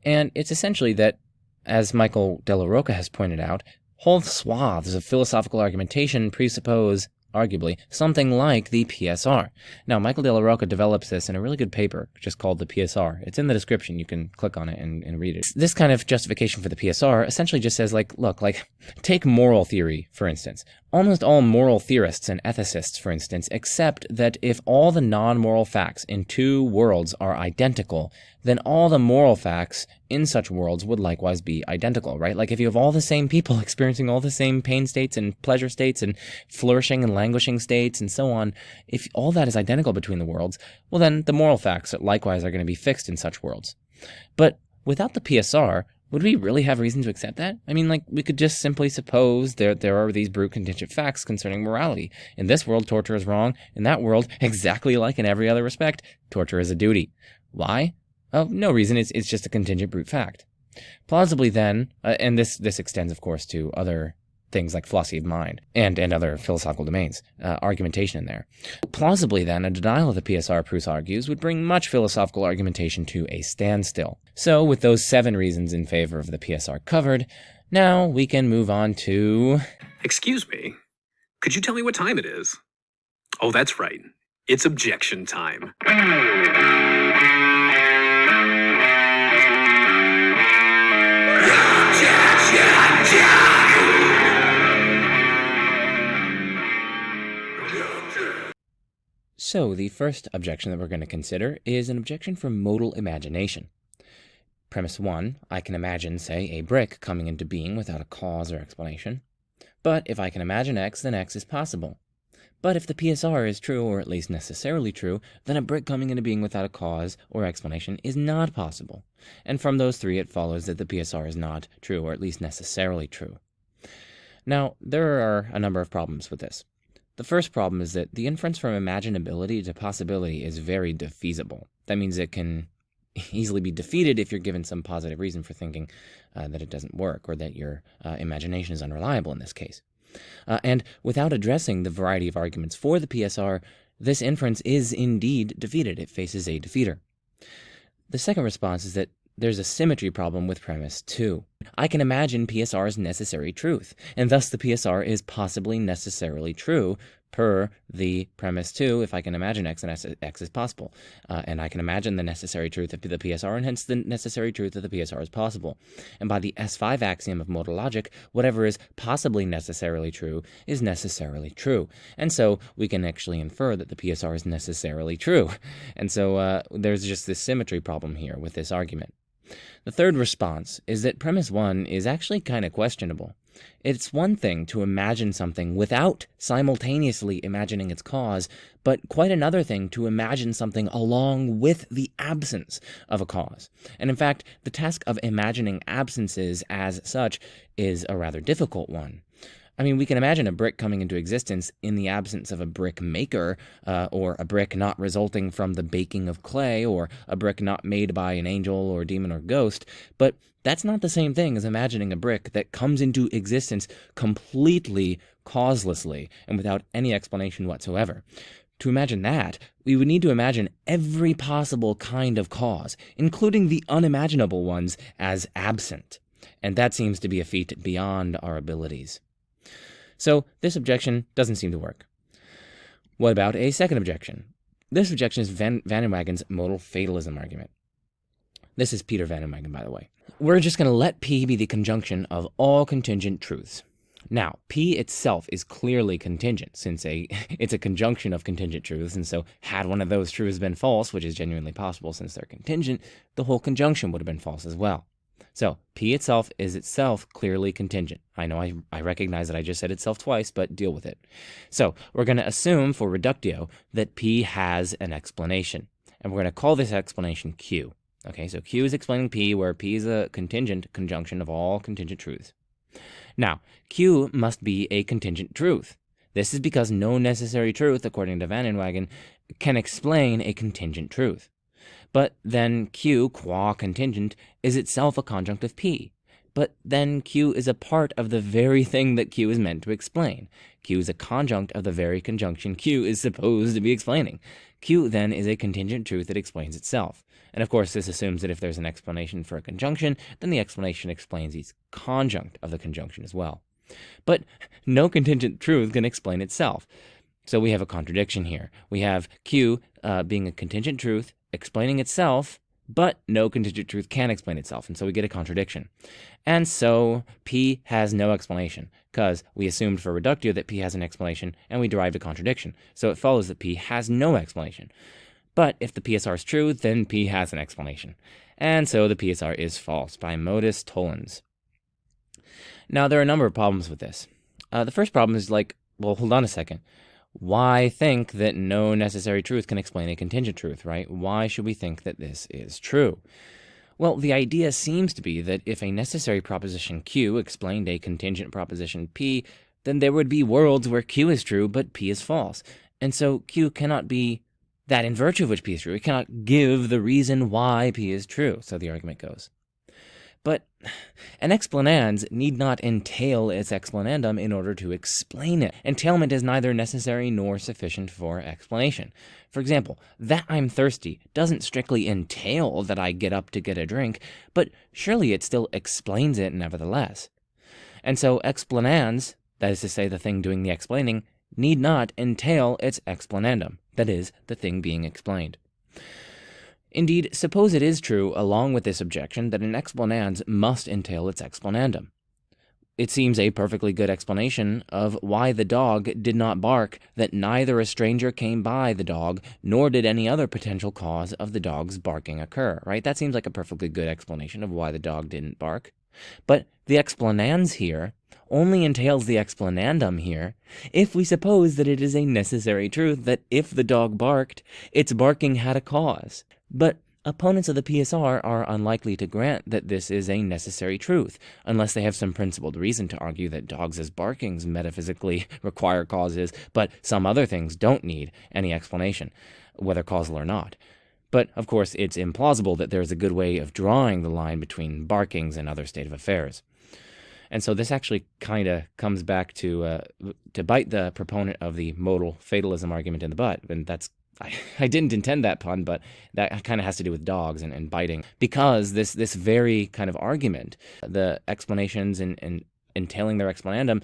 And it's essentially that, as Michael Della Rocca has pointed out, whole swaths of philosophical argumentation presuppose, arguably, something like the PSR. Now, Michael Della Rocca develops this in a really good paper just called the PSR. It's in the description. You can click on it and read it. This kind of justification for the PSR essentially just says, look, take moral theory, for instance. Almost all moral theorists and ethicists, for instance, accept that if all the non-moral facts in two worlds are identical, then all the moral facts in such worlds would likewise be identical, right? Like if you have all the same people experiencing all the same pain states and pleasure states and flourishing and languishing states and so on, if all that is identical between the worlds, well then the moral facts likewise are going to be fixed in such worlds. But without the PSR, would we really have reason to accept that? I mean, we could just simply suppose there are these brute contingent facts concerning morality. In this world, torture is wrong. In that world, exactly like in every other respect, torture is a duty. Why? Oh, no reason, it's just a contingent brute fact. Plausibly then, and this extends, of course, to other things like philosophy of mind and other philosophical domains, argumentation in there. Plausibly then, a denial of the PSR, Pruss argues, would bring much philosophical argumentation to a standstill. So, with those 7 reasons in favor of the PSR covered, now we can move on to... Excuse me, could you tell me what time it is? Oh, that's right. It's objection time. So, the first objection that we're going to consider is an objection from modal imagination. Premise 1, I can imagine, say, a brick coming into being without a cause or explanation. But if I can imagine X, then X is possible. But if the PSR is true, or at least necessarily true, then a brick coming into being without a cause or explanation is not possible. And from those 3, it follows that the PSR is not true, or at least necessarily true. Now, there are a number of problems with this. The first problem is that the inference from imaginability to possibility is very defeasible. That means it can easily be defeated if you're given some positive reason for thinking that it doesn't work, or that your imagination is unreliable in this case. And without addressing the variety of arguments for the PSR, this inference is indeed defeated. It faces a defeater. The second response is that there's a symmetry problem with premise 2. I can imagine PSR is necessary truth, and thus the PSR is possibly necessarily true per the premise 2. If I can imagine X, then X is possible. And I can imagine the necessary truth of the PSR, and hence the necessary truth of the PSR is possible. And by the S5 axiom of modal logic, whatever is possibly necessarily true is necessarily true. And so we can actually infer that the PSR is necessarily true. And so there's just this symmetry problem here with this argument. The third response is that premise 1 is actually kind of questionable. It's one thing to imagine something without simultaneously imagining its cause, but quite another thing to imagine something along with the absence of a cause. And in fact, the task of imagining absences as such is a rather difficult one. I mean, we can imagine a brick coming into existence in the absence of a brick maker, or a brick not resulting from the baking of clay, or a brick not made by an angel or demon or ghost, but that's not the same thing as imagining a brick that comes into existence completely causelessly and without any explanation whatsoever. To imagine that, we would need to imagine every possible kind of cause, including the unimaginable ones, as absent. And that seems to be a feat beyond our abilities. So this objection doesn't seem to work. What about a second objection? This objection is Van Inwagen's modal fatalism argument. This is Peter Van Inwagen, by the way. We're just going to let P be the conjunction of all contingent truths. Now, P itself is clearly contingent, since it's a conjunction of contingent truths, and so had one of those truths been false, which is genuinely possible since they're contingent, the whole conjunction would have been false as well. So, P itself is itself clearly contingent. I know I recognize that I just said itself twice, but deal with it. So, we're going to assume for reductio that P has an explanation, and we're going to call this explanation Q. Okay, so Q is explaining P, where P is a contingent conjunction of all contingent truths. Now, Q must be a contingent truth. This is because no necessary truth, according to Van Inwagen, can explain a contingent truth. But then Q, qua contingent, is itself a conjunct of P. But then Q is a part of the very thing that Q is meant to explain. Q is a conjunct of the very conjunction Q is supposed to be explaining. Q then is a contingent truth that explains itself. And of course, this assumes that if there's an explanation for a conjunction, then the explanation explains each conjunct of the conjunction as well. But no contingent truth can explain itself. So we have a contradiction here. We have Q being a contingent truth, explaining itself, but no contingent truth can explain itself, and so we get a contradiction. And so P has no explanation, because we assumed for reductio that P has an explanation, and we derived a contradiction. So it follows that P has no explanation. But if the PSR is true, then P has an explanation. And so the PSR is false by modus tollens. Now, there are a number of problems with this. The first problem is well, hold on a second. Why think that no necessary truth can explain a contingent truth, right? Why should we think that this is true? Well, the idea seems to be that if a necessary proposition Q explained a contingent proposition P, then there would be worlds where Q is true, but P is false. And so Q cannot be that in virtue of which P is true, it cannot give the reason why P is true, so the argument goes. But an explanans need not entail its explanandum in order to explain it. Entailment is neither necessary nor sufficient for explanation. For example, that I'm thirsty doesn't strictly entail that I get up to get a drink, but surely it still explains it nevertheless. And so explanans, that is to say the thing doing the explaining, need not entail its explanandum, that is, the thing being explained. Indeed, suppose it is true, along with this objection, that an explanans must entail its explanandum. It seems a perfectly good explanation of why the dog did not bark that neither a stranger came by the dog, nor did any other potential cause of the dog's barking occur, right? That seems like a perfectly good explanation of why the dog didn't bark. But the explanans here only entails the explanandum here if we suppose that it is a necessary truth that if the dog barked, its barking had a cause. But opponents of the PSR are unlikely to grant that this is a necessary truth, unless they have some principled reason to argue that dogs' barkings metaphysically require causes, but some other things don't need any explanation, whether causal or not. But, of course, it's implausible that there's a good way of drawing the line between barkings and other state of affairs. And so this actually kind of comes back to bite the proponent of the modal fatalism argument in the butt, and that's I didn't intend that pun, but that kind of has to do with dogs and biting, because this very kind of argument, the explanations and entailing their explanandum,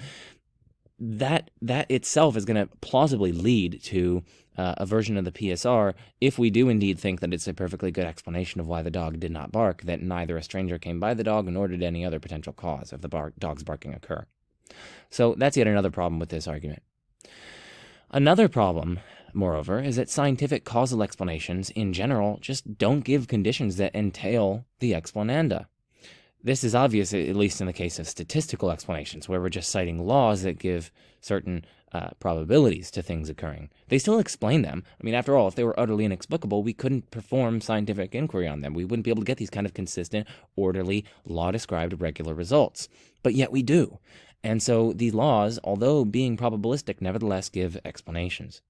that itself is going to plausibly lead to a version of the PSR if we do indeed think that it's a perfectly good explanation of why the dog did not bark, that neither a stranger came by the dog nor did any other potential cause of the dog's barking occur. So that's yet another problem with this argument. Another problem, moreover, is that scientific causal explanations in general just don't give conditions that entail the explananda. This is obvious, at least in the case of statistical explanations, where we're just citing laws that give certain probabilities to things occurring. They still explain them. I mean, after all, if they were utterly inexplicable, we couldn't perform scientific inquiry on them. We wouldn't be able to get these kind of consistent, orderly, law-described regular results. But yet we do. And so these laws, although being probabilistic, nevertheless give explanations.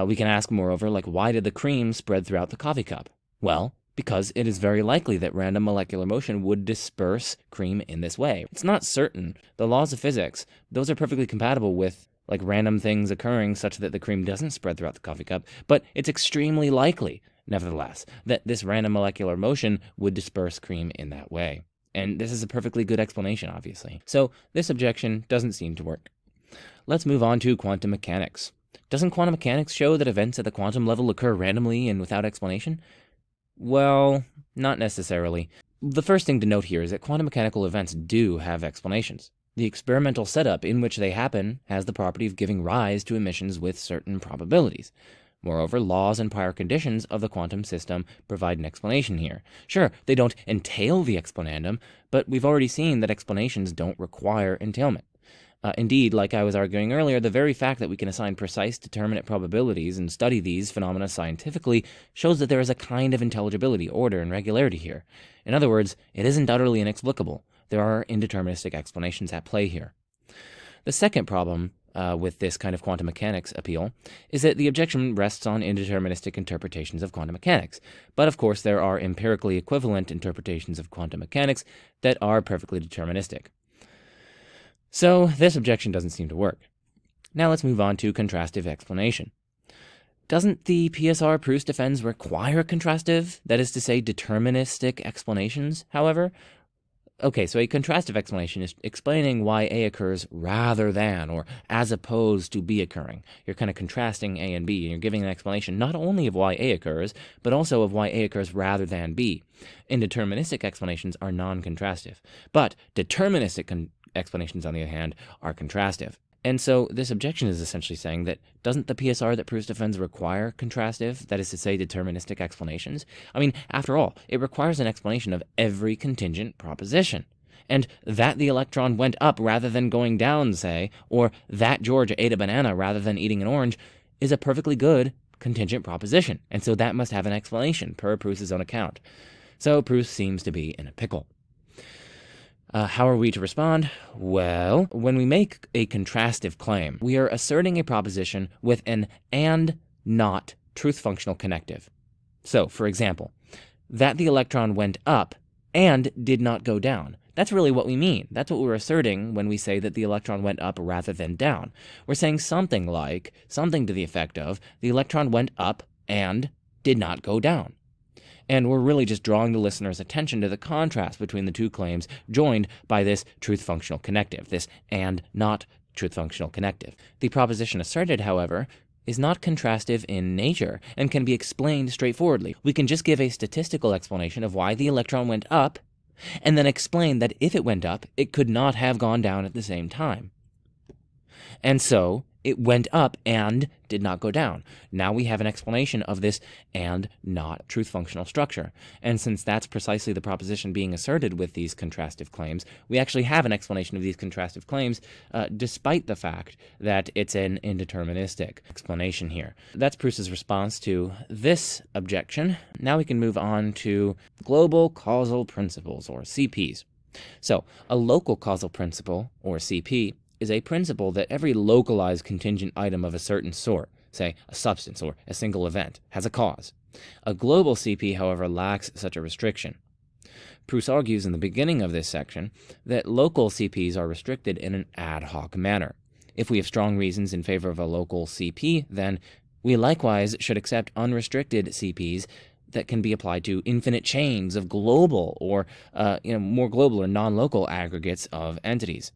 We can ask, moreover, why did the cream spread throughout the coffee cup? Well, because it is very likely that random molecular motion would disperse cream in this way. It's not certain. The laws of physics, those are perfectly compatible with random things occurring such that the cream doesn't spread throughout the coffee cup, but it's extremely likely, nevertheless, that this random molecular motion would disperse cream in that way. And this is a perfectly good explanation, obviously. So this objection doesn't seem to work. Let's move on to quantum mechanics. Doesn't quantum mechanics show that events at the quantum level occur randomly and without explanation? Well, not necessarily. The first thing to note here is that quantum mechanical events do have explanations. The experimental setup in which they happen has the property of giving rise to emissions with certain probabilities. Moreover, laws and prior conditions of the quantum system provide an explanation here. Sure, they don't entail the explanandum, but we've already seen that explanations don't require entailment. Indeed, like I was arguing earlier, the very fact that we can assign precise determinate probabilities and study these phenomena scientifically shows that there is a kind of intelligibility, order, and regularity here. In other words, it isn't utterly inexplicable. There are indeterministic explanations at play here. The second problem with this kind of quantum mechanics appeal is that the objection rests on indeterministic interpretations of quantum mechanics. But of course, there are empirically equivalent interpretations of quantum mechanics that are perfectly deterministic. So this objection doesn't seem to work. Now let's move on to contrastive explanation. Doesn't the PSR Pruss defense require contrastive, that is to say deterministic explanations, however? Okay, so a contrastive explanation is explaining why A occurs rather than or as opposed to B occurring. You're kind of contrasting A and B, and you're giving an explanation not only of why A occurs, but also of why A occurs rather than B. Indeterministic explanations are non-contrastive, but deterministic explanations, on the other hand, are contrastive. And so this objection is essentially saying that doesn't the PSR that Pruss defends require contrastive, that is to say deterministic explanations? I mean, after all, it requires an explanation of every contingent proposition. And that the electron went up rather than going down, say, or that George ate a banana rather than eating an orange, is a perfectly good contingent proposition. And so that must have an explanation, per Pruss's own account. So Pruss seems to be in a pickle. How are we to respond? Well, when we make a contrastive claim, we are asserting a proposition with an and not truth functional connective. So, for example, that the electron went up and did not go down. That's really what we mean. That's what we're asserting when we say that the electron went up rather than down. We're saying something to the effect of, the electron went up and did not go down. And we're really just drawing the listener's attention to the contrast between the two claims joined by this truth functional connective, this and not truth functional connective. The proposition asserted, however, is not contrastive in nature and can be explained straightforwardly. We can just give a statistical explanation of why the electron went up and then explain that if it went up, it could not have gone down at the same time. And so it went up and did not go down. Now we have an explanation of this and not truth functional structure. And since that's precisely the proposition being asserted with these contrastive claims, we actually have an explanation of these contrastive claims despite the fact that it's an indeterministic explanation here. That's Pruss's response to this objection. Now we can move on to global causal principles, or CPs. So a local causal principle, or CP, is a principle that every localized contingent item of a certain sort, say a substance or a single event, has a cause. A global CP, however, lacks such a restriction. Pruss argues in the beginning of this section that local CPs are restricted in an ad hoc manner. If we have strong reasons in favor of a local CP, then we likewise should accept unrestricted CPs that can be applied to infinite chains of global or more global or non-local aggregates of entities.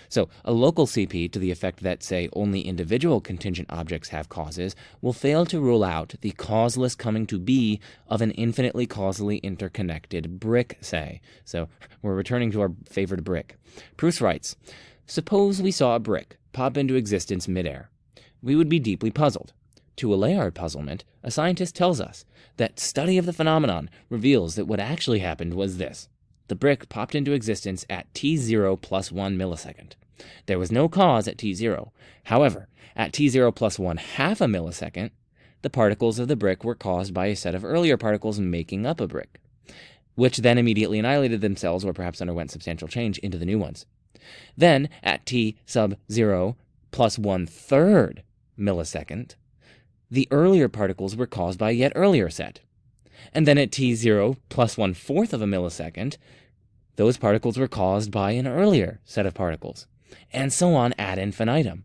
So a local CP to the effect that, say, only individual contingent objects have causes will fail to rule out the causeless coming to be of an infinitely causally interconnected brick, say. So we're returning to our favored brick. Pruss writes, suppose we saw a brick pop into existence midair. We would be deeply puzzled. To allay our puzzlement, a scientist tells us that study of the phenomenon reveals that what actually happened was this. The brick popped into existence at t0 plus 1 millisecond. There was no cause at t0. However, at t0 plus 1/2 a millisecond, the particles of the brick were caused by a set of earlier particles making up a brick, which then immediately annihilated themselves or perhaps underwent substantial change into the new ones. Then, at t sub 0 plus 1/3 millisecond, the earlier particles were caused by a yet earlier set. And then at t0 plus 1/4 of a millisecond, those particles were caused by an earlier set of particles, and so on ad infinitum.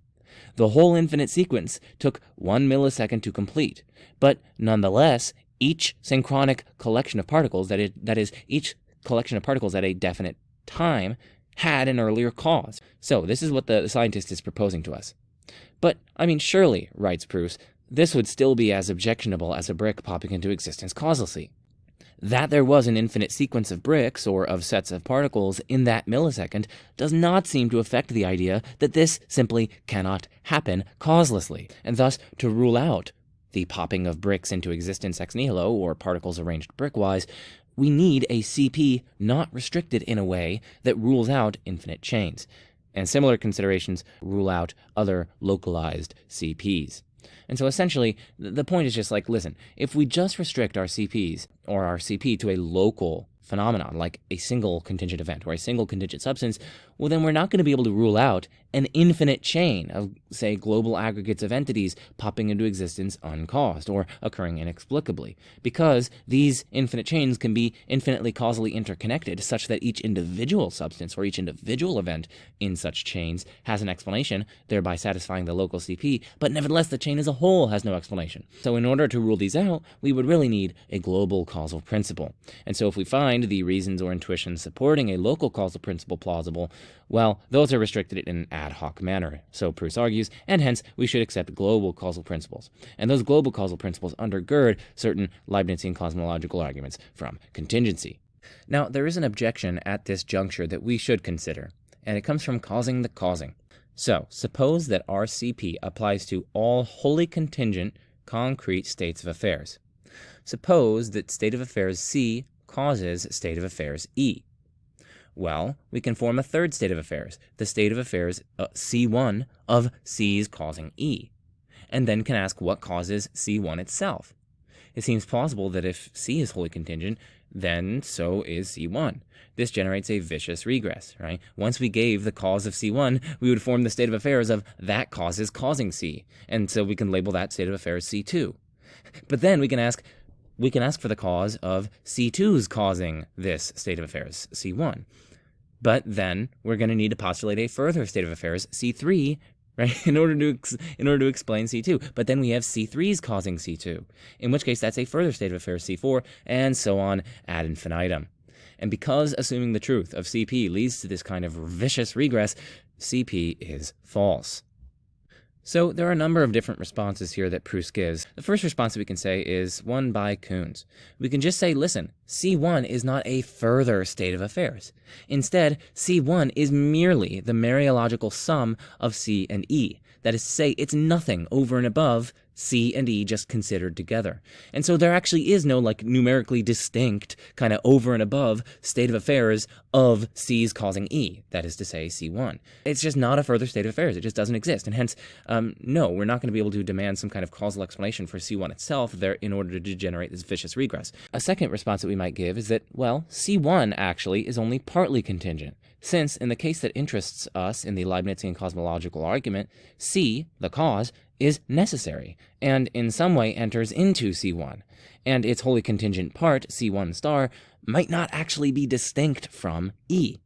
The whole infinite sequence took 1 millisecond to complete, but nonetheless, each synchronic collection of particles, that is, each collection of particles at a definite time, had an earlier cause. So this is what the scientist is proposing to us. But, surely, writes Pruss, this would still be as objectionable as a brick popping into existence causelessly. That there was an infinite sequence of bricks, or of sets of particles, in that millisecond does not seem to affect the idea that this simply cannot happen causelessly, and thus to rule out the popping of bricks into existence ex nihilo, or particles arranged brickwise, we need a CP not restricted in a way that rules out infinite chains. And similar considerations rule out other localized CPs. And so essentially, the point is just like, listen, if we just restrict our CPs or our CP to a local phenomenon, like a single contingent event or a single contingent substance, well, then we're not going to be able to rule out an infinite chain of, say, global aggregates of entities popping into existence uncaused or occurring inexplicably, because these infinite chains can be infinitely causally interconnected such that each individual substance or each individual event in such chains has an explanation, thereby satisfying the local CP, but nevertheless the chain as a whole has no explanation. So in order to rule these out, we would really need a global causal principle. And so if we find the reasons or intuitions supporting a local causal principle plausible, well, those are restricted in an ad hoc manner, so Pruss argues, and hence we should accept global causal principles. And those global causal principles undergird certain Leibnizian cosmological arguments from contingency. Now, there is an objection at this juncture that we should consider, and it comes from causing the causing. So, suppose that our CP applies to all wholly contingent, concrete states of affairs. Suppose that state of affairs C causes state of affairs E. Well, we can form a third state of affairs, the state of affairs C1 of C's causing E, and then can ask what causes C1 itself. It seems plausible that if C is wholly contingent, then so is C1. This generates a vicious regress, right? Once we gave the cause of C1, we would form the state of affairs of that cause is causing C, and so we can label that state of affairs C2. But then we can ask for the cause of C2's causing this state of affairs, C1. But then we're going to need to postulate a further state of affairs, C3, right, in order to explain C2. But then we have C3's causing C2, in which case that's a further state of affairs, C4, and so on ad infinitum. And because assuming the truth of CP leads to this kind of vicious regress, CP is false. So there are a number of different responses here that Pruss gives. The first response that we can say is one by Koons. We can just say, listen, C1 is not a further state of affairs. Instead, C1 is merely the Mariological sum of C and E. That is to say, it's nothing over and above C and E just considered together. And so there actually is no numerically distinct kind of over and above state of affairs of C's causing E, that is to say C1. It's just not a further state of affairs. It just doesn't exist. And hence, no, we're not going to be able to demand some kind of causal explanation for C1 itself there in order to generate this vicious regress. A second response that we might give is that, well, C1 actually is only partly contingent, since in the case that interests us in the Leibnizian Cosmological Argument, C, the cause, is necessary, and in some way enters into C1, and its wholly contingent part, C1 star, might not actually be distinct from E.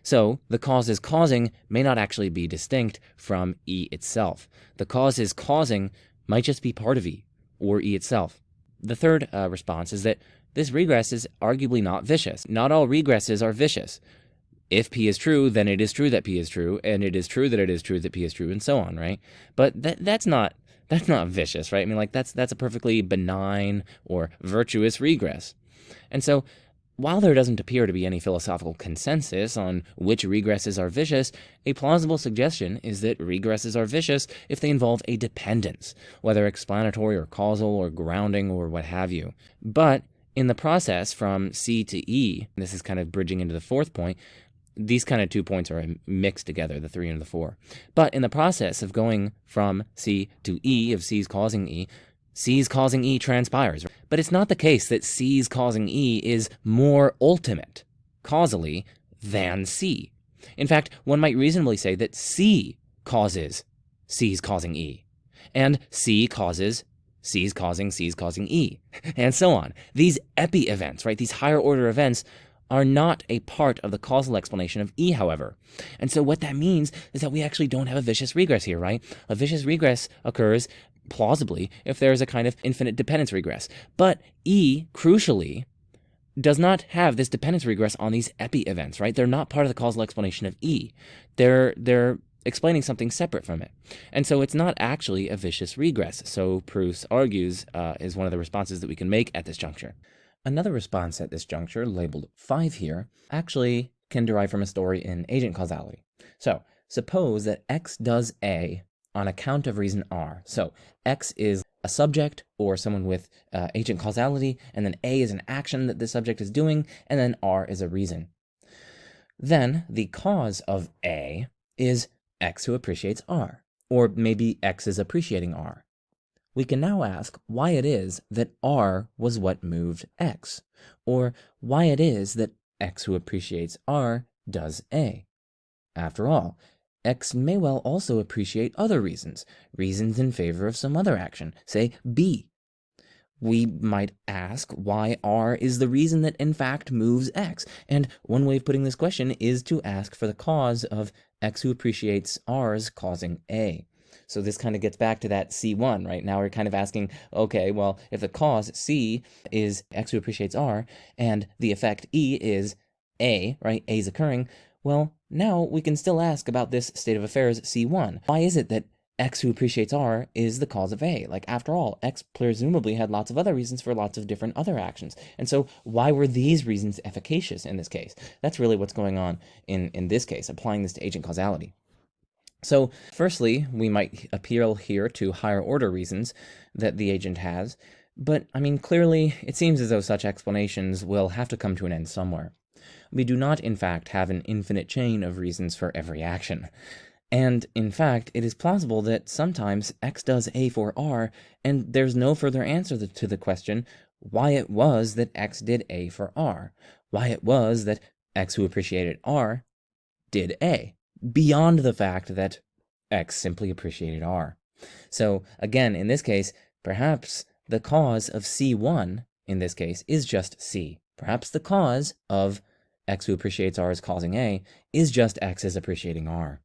So, the cause's causing may not actually be distinct from E itself. The cause's causing might just be part of E, or E itself. The third response is that this regress is arguably not vicious. Not all regresses are vicious. If P is true, then it is true that P is true, and it is true that it is true that P is true, and so on, right? But that's not vicious, right? I mean, that's a perfectly benign or virtuous regress. And so, while there doesn't appear to be any philosophical consensus on which regresses are vicious, a plausible suggestion is that regresses are vicious if they involve a dependence, whether explanatory or causal or grounding or what have you. But in the process from C to E, this is kind of bridging into the fourth point, these kind of 2 points are mixed together, the 3 and the 4. But in the process of going from C to E, of C's causing E transpires. But it's not the case that C's causing E is more ultimate, causally, than C. In fact, one might reasonably say that C causes C's causing E, and C causes C's causing E, and so on. These epi-events, right, these higher-order events, are not a part of the causal explanation of E, however. And so what that means is that we actually don't have a vicious regress here, right? A vicious regress occurs, plausibly, if there is a kind of infinite dependence regress. But E, crucially, does not have this dependence regress on these epi-events, right? They're not part of the causal explanation of E. They're explaining something separate from it. And so it's not actually a vicious regress, so Pruss argues is one of the responses that we can make at this juncture. Another response at this juncture, labeled 5 here, actually can derive from a story in agent causality. So, suppose that X does A on account of reason R. So, X is a subject or someone with agent causality, and then A is an action that the subject is doing, and then R is a reason. Then, the cause of A is X who appreciates R, or maybe X is appreciating R. We can now ask why it is that R was what moved X, or why it is that X who appreciates R does A. After all, X may well also appreciate other reasons in favor of some other action, say B. We might ask why R is the reason that in fact moves X, and one way of putting this question is to ask for the cause of X who appreciates R's causing A. So this kind of gets back to that C1, right? Now we're kind of asking, okay, well, if the cause, C, is X who appreciates R, and the effect, E, is A, right? A is occurring, well, now we can still ask about this state of affairs, C1. Why is it that X who appreciates R is the cause of A? Like, after all, X presumably had lots of other reasons for lots of different other actions. And so why were these reasons efficacious in this case? That's really what's going on in this case, applying this to agent causality. So, firstly, we might appeal here to higher order reasons that the agent has, but, I mean, clearly, it seems as though such explanations will have to come to an end somewhere. We do not, in fact, have an infinite chain of reasons for every action. And, in fact, it is plausible that sometimes X does A for R, and there's no further answer to the question why it was that X did A for R, why it was that X who appreciated R did A, beyond the fact that X simply appreciated R. So, again, in this case, perhaps the cause of C1, in this case, is just C. Perhaps the cause of x who appreciates R is causing A is just x is appreciating R.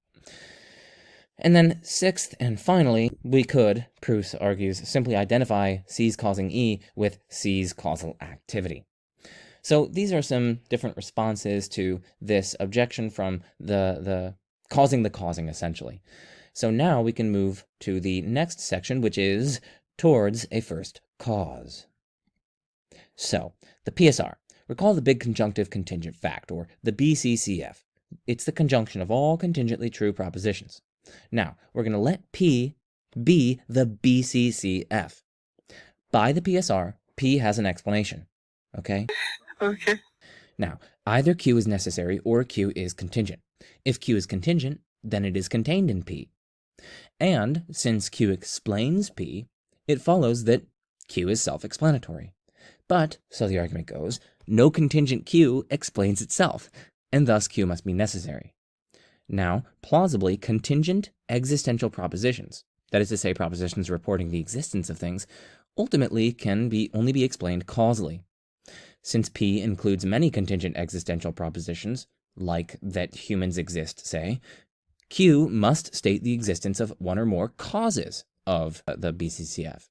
And then sixth and finally, we could, Pruss argues, simply identify C's causing E with C's causal activity. So these are some different responses to this objection from the causing, essentially. So now we can move to the next section, which is towards a first cause. So, the PSR. Recall the big conjunctive contingent fact, or the BCCF. It's the conjunction of all contingently true propositions. Now, we're going to let P be the BCCF. By the PSR, P has an explanation. Okay? Okay. Now, either Q is necessary or Q is contingent. If Q is contingent, then it is contained in P. And since Q explains P, it follows that Q is self-explanatory. But, so the argument goes, no contingent Q explains itself, and thus Q must be necessary. Now, plausibly, contingent existential propositions, that is to say propositions reporting the existence of things, ultimately can only be explained causally. Since P includes many contingent existential propositions, like that humans exist, say, Q must state the existence of one or more causes of the BCCF.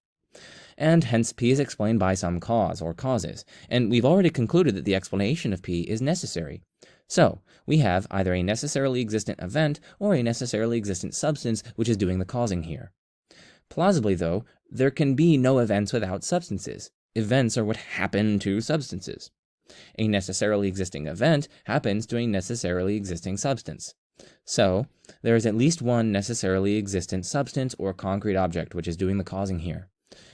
And hence P is explained by some cause or causes, and we've already concluded that the explanation of P is necessary. So, we have either a necessarily existent event or a necessarily existent substance which is doing the causing here. Plausibly, though, there can be no events without substances. Events are what happen to substances. A necessarily existing event happens to a necessarily existing substance. So, there is at least one necessarily existent substance or concrete object which is doing the causing here.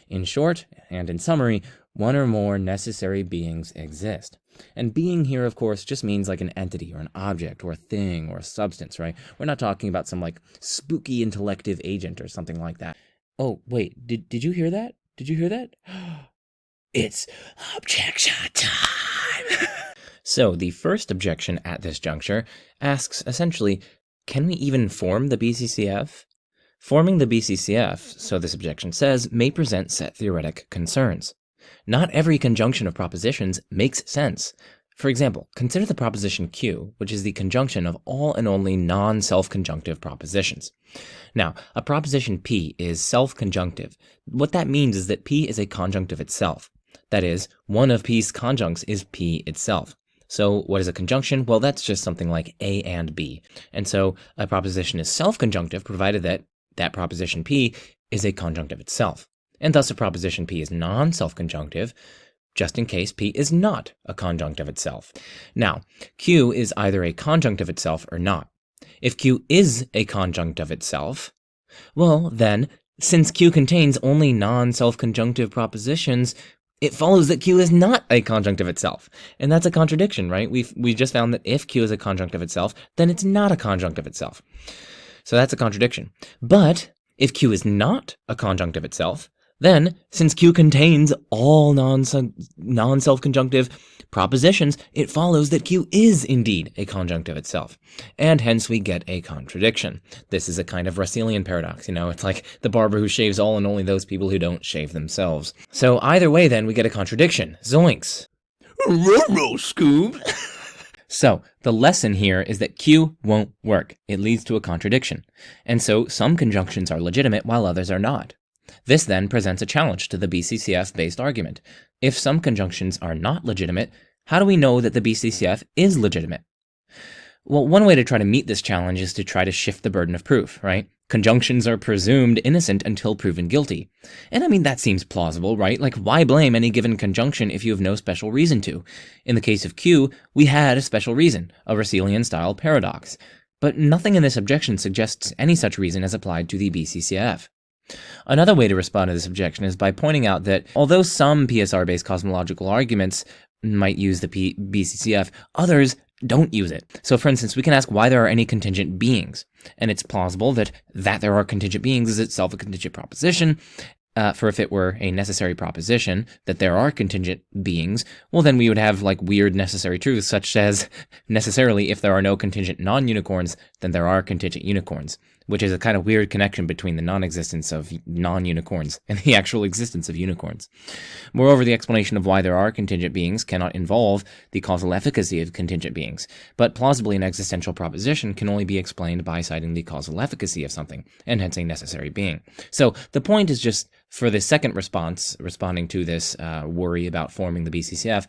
In short, and in summary, one or more necessary beings exist. And being here, of course, just means like an entity or an object or a thing or a substance, right? We're not talking about some like spooky intellective agent or something like that. Oh, wait, did you hear that? Did you hear that? It's objection time! So, the first objection at this juncture asks, essentially, can we even form the BCCF? Forming the BCCF, so this objection says, may present set theoretic concerns. Not every conjunction of propositions makes sense. For example, consider the proposition Q, which is the conjunction of all and only non-self-conjunctive propositions. Now, a proposition P is self-conjunctive. What that means is that P is a conjunct of itself. That is, one of P's conjuncts is P itself. So what is a conjunction? Well, that's just something like A and B. And so a proposition is self-conjunctive provided that that proposition P is a conjunct of itself. And thus a proposition P is non-self-conjunctive, just in case P is not a conjunct of itself. Now, Q is either a conjunct of itself or not. If Q is a conjunct of itself, well then, since Q contains only non-self-conjunctive propositions, it follows that Q is not a conjunct of itself. And that's a contradiction, right? We just found that if Q is a conjunct of itself, then it's not a conjunct of itself. So that's a contradiction. But if Q is not a conjunct of itself, then, since Q contains all non-self-conjunctive propositions, it follows that Q is indeed a conjunct of itself. And hence we get a contradiction. This is a kind of Russellian paradox, it's like the barber who shaves all and only those people who don't shave themselves. So either way then, we get a contradiction. Zoinks! Ruh-roh, Scoob! So, the lesson here is that Q won't work. It leads to a contradiction. And so, some conjunctions are legitimate while others are not. This then presents a challenge to the BCCF-based argument. If some conjunctions are not legitimate, how do we know that the BCCF is legitimate? Well, one way to try to meet this challenge is to try to shift the burden of proof, right? Conjunctions are presumed innocent until proven guilty. And I mean, that seems plausible, right? Like, why blame any given conjunction if you have no special reason to? In the case of Q, we had a special reason, a Russellian-style paradox. But nothing in this objection suggests any such reason as applied to the BCCF. Another way to respond to this objection is by pointing out that although some PSR-based cosmological arguments might use the BCCF, others don't use it. So for instance, we can ask why there are any contingent beings, and it's plausible that there are contingent beings is itself a contingent proposition. For if it were a necessary proposition that there are contingent beings, well then we would have like weird necessary truths such as necessarily if there are no contingent non-unicorns, then there are contingent unicorns. which is a kind of weird connection between the non-existence of non-unicorns and the actual existence of unicorns. Moreover, the explanation of why there are contingent beings cannot involve the causal efficacy of contingent beings, but plausibly an existential proposition can only be explained by citing the causal efficacy of something, and hence a necessary being. So the point is just, for the second response, responding to this worry about forming the BCCF,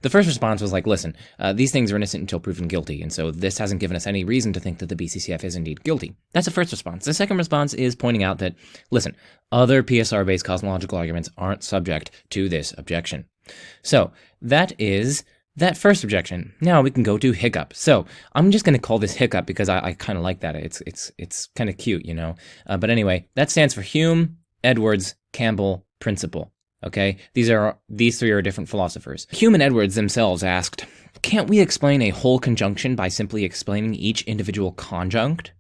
the first response was like, listen, these things are innocent until proven guilty, and so this hasn't given us any reason to think that the BCCF is indeed guilty. That's the first response. The second response is pointing out that, listen, other PSR-based cosmological arguments aren't subject to this objection. So that is that first objection. Now we can go to hiccup. So I'm just going to call this hiccup because I kind of like that. It's kind of cute, you know. But anyway, that stands for Hume, Edwards, Campbell, principle. Okay, these three are different philosophers. Hume and Edwards themselves asked, can't we explain a whole conjunction by simply explaining each individual conjunct?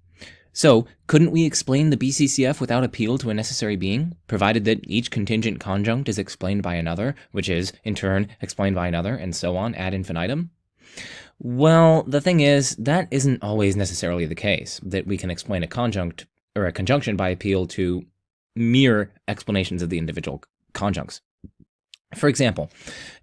So, couldn't we explain the BCCF without appeal to a necessary being, provided that each contingent conjunct is explained by another, which is, in turn, explained by another, and so on ad infinitum? Well, the thing is, that isn't always necessarily the case, that we can explain a conjunct, or a conjunction by appeal to mere explanations of the individual conjuncts. For example,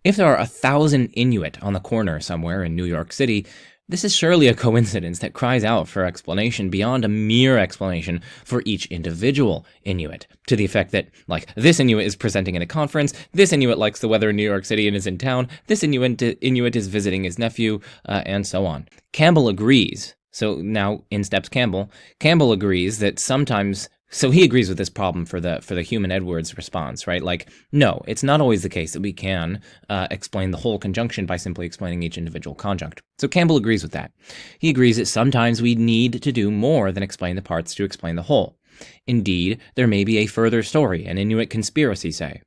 if there are 1,000 Inuit on the corner somewhere in New York City, this is surely a coincidence that cries out for explanation beyond a mere explanation for each individual Inuit, to the effect that, like, this Inuit is presenting at a conference, this Inuit likes the weather in New York City and is in town, this Inuit is visiting his nephew, and so on. Campbell agrees. So now, in steps Campbell. Campbell agrees that sometimes... So he agrees with this problem for the Hume and Edwards response, right? Like, no, it's not always the case that we can explain the whole conjunction by simply explaining each individual conjunct. So Campbell agrees with that. He agrees that sometimes we need to do more than explain the parts to explain the whole. Indeed, there may be a further story, an Inuit conspiracy, say.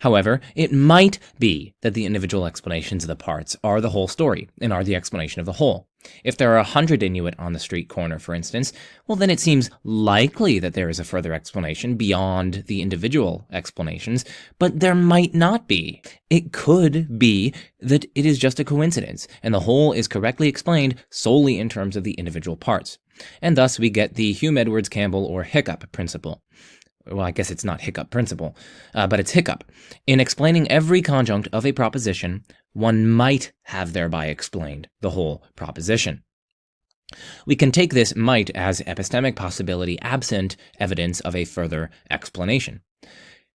However, it might be that the individual explanations of the parts are the whole story, and are the explanation of the whole. If there are 100 Inuit on the street corner, for instance, well then it seems likely that there is a further explanation beyond the individual explanations, but there might not be. It could be that it is just a coincidence, and the whole is correctly explained solely in terms of the individual parts. And thus we get the Hume-Edwards-Campbell or hiccup principle. Well, I guess it's not hiccup principle, but it's hiccup. In explaining every conjunct of a proposition, one might have thereby explained the whole proposition. We can take this might as epistemic possibility absent evidence of a further explanation.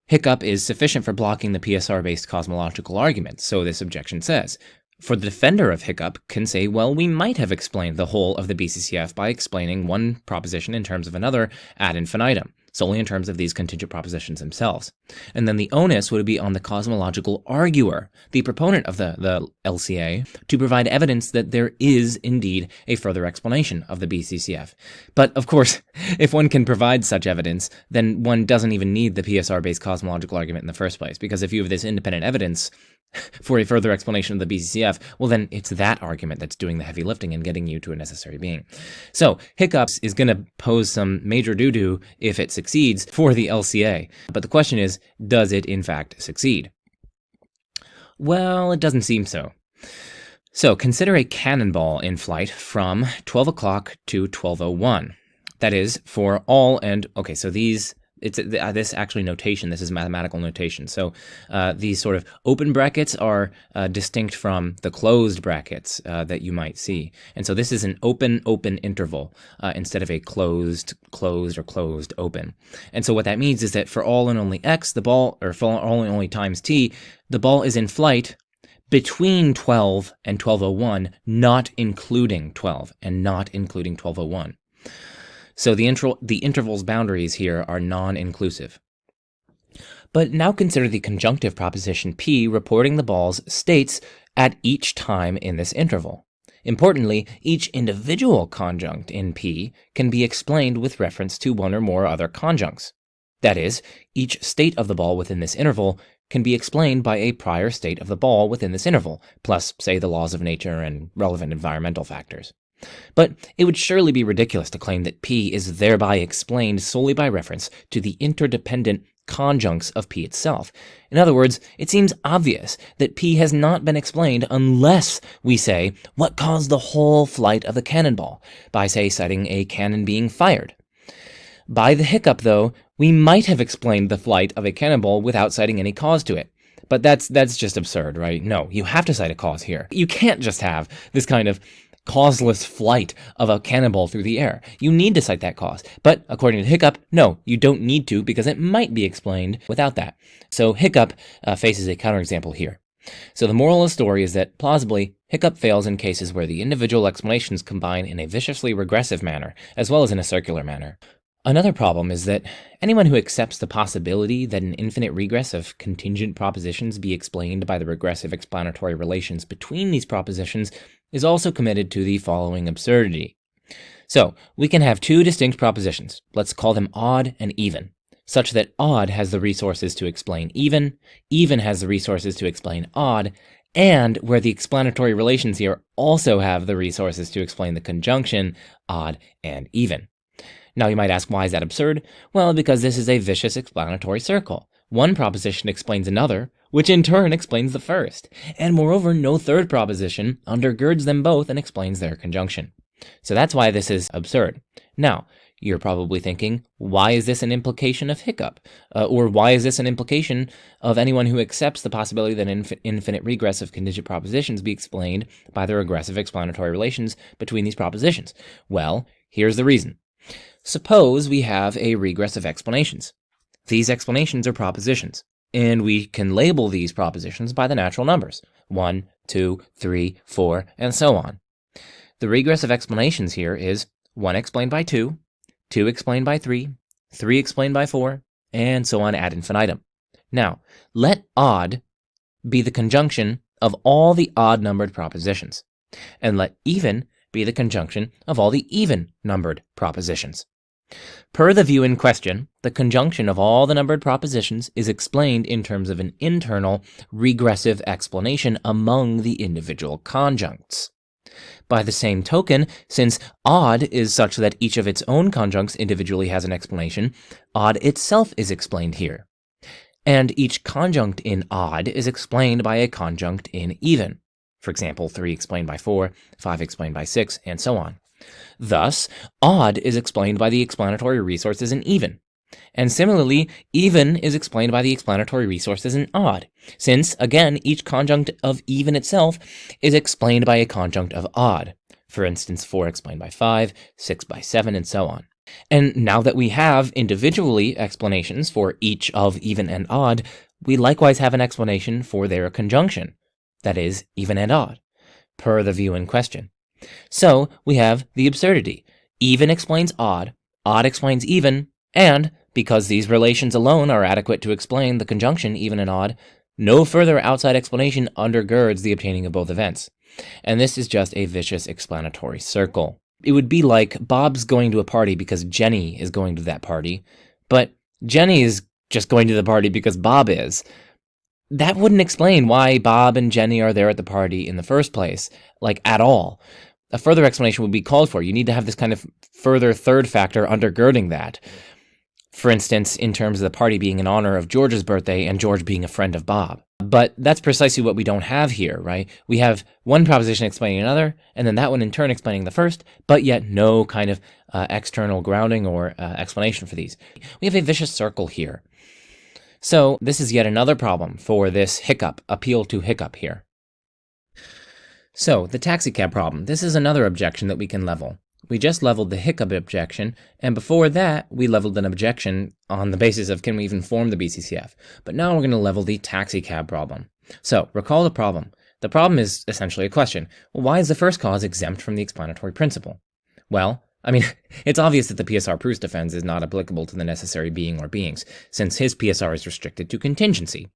Hiccup is sufficient for blocking the PSR-based cosmological argument, so this objection says. For the defender of hiccup can say, well, we might have explained the whole of the BCCF by explaining one proposition in terms of another ad infinitum, solely in terms of these contingent propositions themselves. And then the onus would be on the cosmological arguer, the proponent of the LCA, to provide evidence that there is indeed a further explanation of the BCCF. But, of course, if one can provide such evidence, then one doesn't even need the PSR-based cosmological argument in the first place, because if you have this independent evidence for a further explanation of the BCCF, well then it's that argument that's doing the heavy lifting and getting you to a necessary being. So hiccups is going to pose some major doo-doo if it succeeds for the LCA. But the question is, does it in fact succeed? Well, it doesn't seem so. So consider a cannonball in flight from 12 o'clock to 12:01. That is, for all and... Okay, so these... It's this actually notation. This is mathematical notation. So these sort of open brackets are distinct from the closed brackets that you might see. And so this is an open interval instead of a closed or closed open. And so what that means is that for all and only x, the ball, or for all and only times t, the ball is in flight between 12 and 12:01, not including 12 and not including 12:01. So the interval's boundaries here are non-inclusive. But now consider the conjunctive proposition P reporting the ball's states at each time in this interval. Importantly, each individual conjunct in P can be explained with reference to one or more other conjuncts. That is, each state of the ball within this interval can be explained by a prior state of the ball within this interval, plus, say, the laws of nature and relevant environmental factors. But it would surely be ridiculous to claim that P is thereby explained solely by reference to the interdependent conjuncts of P itself. In other words, it seems obvious that P has not been explained unless we say what caused the whole flight of the cannonball, by, say, citing a cannon being fired. By the hiccup, though, we might have explained the flight of a cannonball without citing any cause to it. But that's just absurd, right? No, you have to cite a cause here. You can't just have this kind of causeless flight of a cannonball through the air. You need to cite that cause. But according to Hiccup, no, you don't need to because it might be explained without that. So Hiccup faces a counterexample here. So the moral of the story is that, plausibly, Hiccup fails in cases where the individual explanations combine in a viciously regressive manner, as well as in a circular manner. Another problem is that anyone who accepts the possibility that an infinite regress of contingent propositions be explained by the regressive explanatory relations between these propositions is also committed to the following absurdity. So, we can have two distinct propositions, let's call them odd and even, such that odd has the resources to explain even has the resources to explain odd, and where the explanatory relations here also have the resources to explain the conjunction odd and even. Now you might ask, why is that absurd? Well, because this is a vicious explanatory circle. One proposition explains another, which in turn explains the first. And moreover, no third proposition undergirds them both and explains their conjunction. So that's why this is absurd. Now, you're probably thinking, why is this an implication of Hiccup? Or why is this an implication of anyone who accepts the possibility that infinite regress of contingent propositions be explained by the regressive explanatory relations between these propositions? Well, here's the reason. Suppose we have a regress of explanations. These explanations are propositions, and we can label these propositions by the natural numbers, 1, 2, 3, 4, and so on. The regress of explanations here is 1 explained by 2, 2 explained by 3, 3 explained by 4, and so on ad infinitum. Now, let odd be the conjunction of all the odd-numbered propositions, and let even be the conjunction of all the even-numbered propositions. Per the view in question, the conjunction of all the numbered propositions is explained in terms of an internal, regressive explanation among the individual conjuncts. By the same token, since odd is such that each of its own conjuncts individually has an explanation, odd itself is explained here. And each conjunct in odd is explained by a conjunct in even. For example, 3 explained by 4, 5 explained by 6, and so on. Thus, odd is explained by the explanatory resources in even. And similarly, even is explained by the explanatory resources in odd, since, again, each conjunct of even itself is explained by a conjunct of odd. For instance, 4 explained by 5, 6 by 7, and so on. And now that we have individually explanations for each of even and odd, we likewise have an explanation for their conjunction, that is, even and odd, per the view in question. So we have the absurdity. Even explains odd explains even, and because these relations alone are adequate to explain the conjunction even and odd, no further outside explanation undergirds the obtaining of both events. And this is just a vicious explanatory circle. It would be like Bob's going to a party because Jenny is going to that party, but Jenny is just going to the party because Bob is. That wouldn't explain why Bob and Jenny are there at the party in the first place, like at all. A further explanation would be called for. You need to have this kind of further third factor undergirding that. For instance, in terms of the party being in honor of George's birthday and George being a friend of Bob. But that's precisely what we don't have here, right? We have one proposition explaining another, and then that one in turn explaining the first, but yet no kind of external grounding or explanation for these. We have a vicious circle here. So this is yet another problem for this Hiccup, appeal to Hiccup here. So, the taxicab problem. This is another objection that we can level. We just leveled the Hiccup objection, and before that, we leveled an objection on the basis of can we even form the BCCF. But now we're going to level the taxicab problem. So, recall the problem. The problem is essentially a question. Well, why is the first cause exempt from the explanatory principle? Well, I mean, it's obvious that the PSR Proust defense is not applicable to the necessary being or beings, since his PSR is restricted to contingency.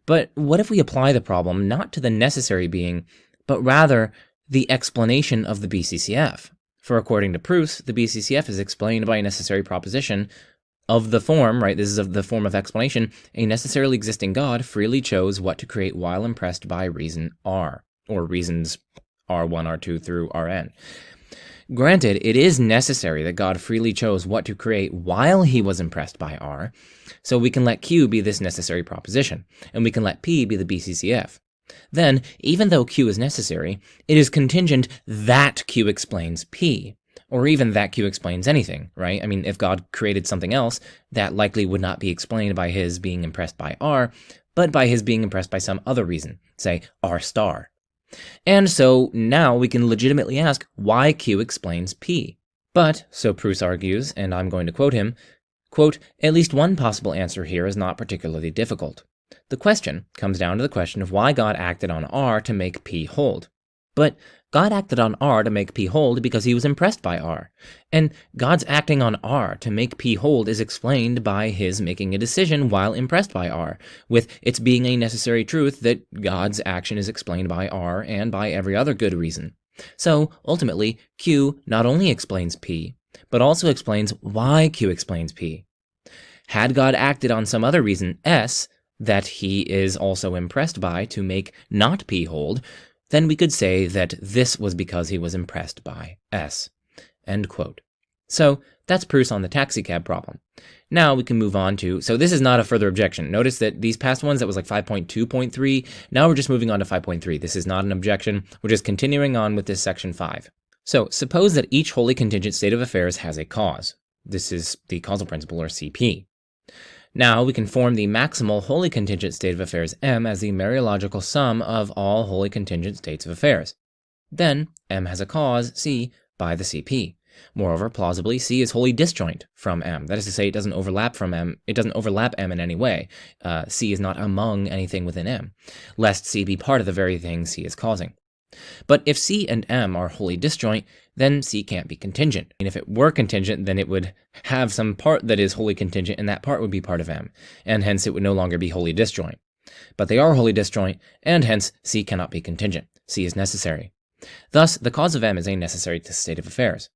But what if we apply the problem not to the necessary being, but rather the explanation of the BCCF? For according to Proust, the BCCF is explained by a necessary proposition of the form, right? This is of the form of explanation. A necessarily existing God freely chose what to create while impressed by reason R, or reasons R1, R2 through Rn. Granted, it is necessary that God freely chose what to create while he was impressed by R, so we can let Q be this necessary proposition, and we can let P be the BCCF. Then, even though Q is necessary, it is contingent that Q explains P, or even that Q explains anything, right? I mean, if God created something else, that likely would not be explained by his being impressed by R, but by his being impressed by some other reason, say R star. And so now we can legitimately ask why Q explains P. But, so Pruss argues, and I'm going to quote him, quote, "At least one possible answer here is not particularly difficult. The question comes down to the question of why God acted on R to make P hold. But God acted on R to make P hold because he was impressed by R. And God's acting on R to make P hold is explained by his making a decision while impressed by R, with its being a necessary truth that God's action is explained by R and by every other good reason. So, ultimately, Q not only explains P, but also explains why Q explains P. Had God acted on some other reason, S, that he is also impressed by to make not P hold, then we could say that this was because he was impressed by S." End quote. So that's Pruss on the taxicab problem. Now we can move on to, so this is not a further objection. Notice that these past ones, that was like 5.2.3. Now we're just moving on to 5.3. This is not an objection. We're just continuing on with this section 5. So suppose that each wholly contingent state of affairs has a cause. This is the causal principle, or CP. Now we can form the maximal wholly contingent state of affairs M as the mereological sum of all wholly contingent states of affairs. Then M has a cause, C, by the CP. Moreover, plausibly, C is wholly disjoint from M. That is to say, it doesn't overlap from M. It doesn't overlap M in any way. C is not among anything within M, lest C be part of the very thing C is causing. But if C and M are wholly disjoint, then C can't be contingent. And if it were contingent, then it would have some part that is wholly contingent, and that part would be part of M, and hence it would no longer be wholly disjoint. But they are wholly disjoint, and hence C cannot be contingent. C is necessary. Thus, the cause of M is a necessary state of affairs.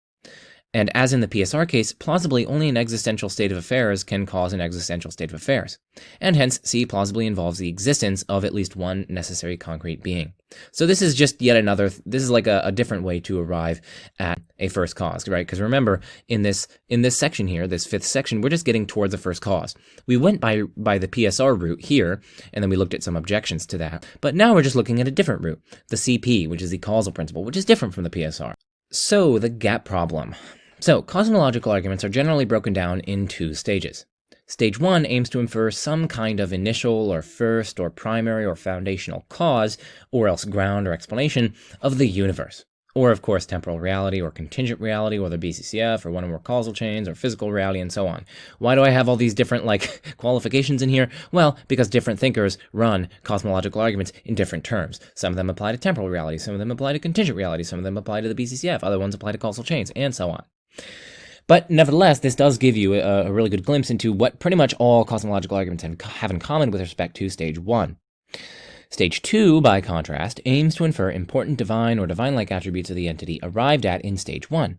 And as in the PSR case, plausibly only an existential state of affairs can cause an existential state of affairs, and hence C plausibly involves the existence of at least one necessary concrete being. So this is just yet another, this is like a different way to arrive at a first cause, right? Because remember, in this section here, this fifth section, we're just getting towards the first cause. We went by the PSR route here, and then we looked at some objections to that, but now we're just looking at a different route, the CP, which is the causal principle, which is different from the PSR. So, the gap problem. So, cosmological arguments are generally broken down in two stages. Stage 1 aims to infer some kind of initial or first or primary or foundational cause, or else ground or explanation, of the universe. Or, of course, temporal reality or contingent reality, or the BCCF, or one or more causal chains, or physical reality, and so on. Why do I have all these different, qualifications in here? Well, because different thinkers run cosmological arguments in different terms. Some of them apply to temporal reality, some of them apply to contingent reality, some of them apply to the BCCF, other ones apply to causal chains, and so on. But nevertheless, this does give you a really good glimpse into what pretty much all cosmological arguments have in common with respect to stage 1. Stage 2, by contrast, aims to infer important divine or divine-like attributes of the entity arrived at in stage 1.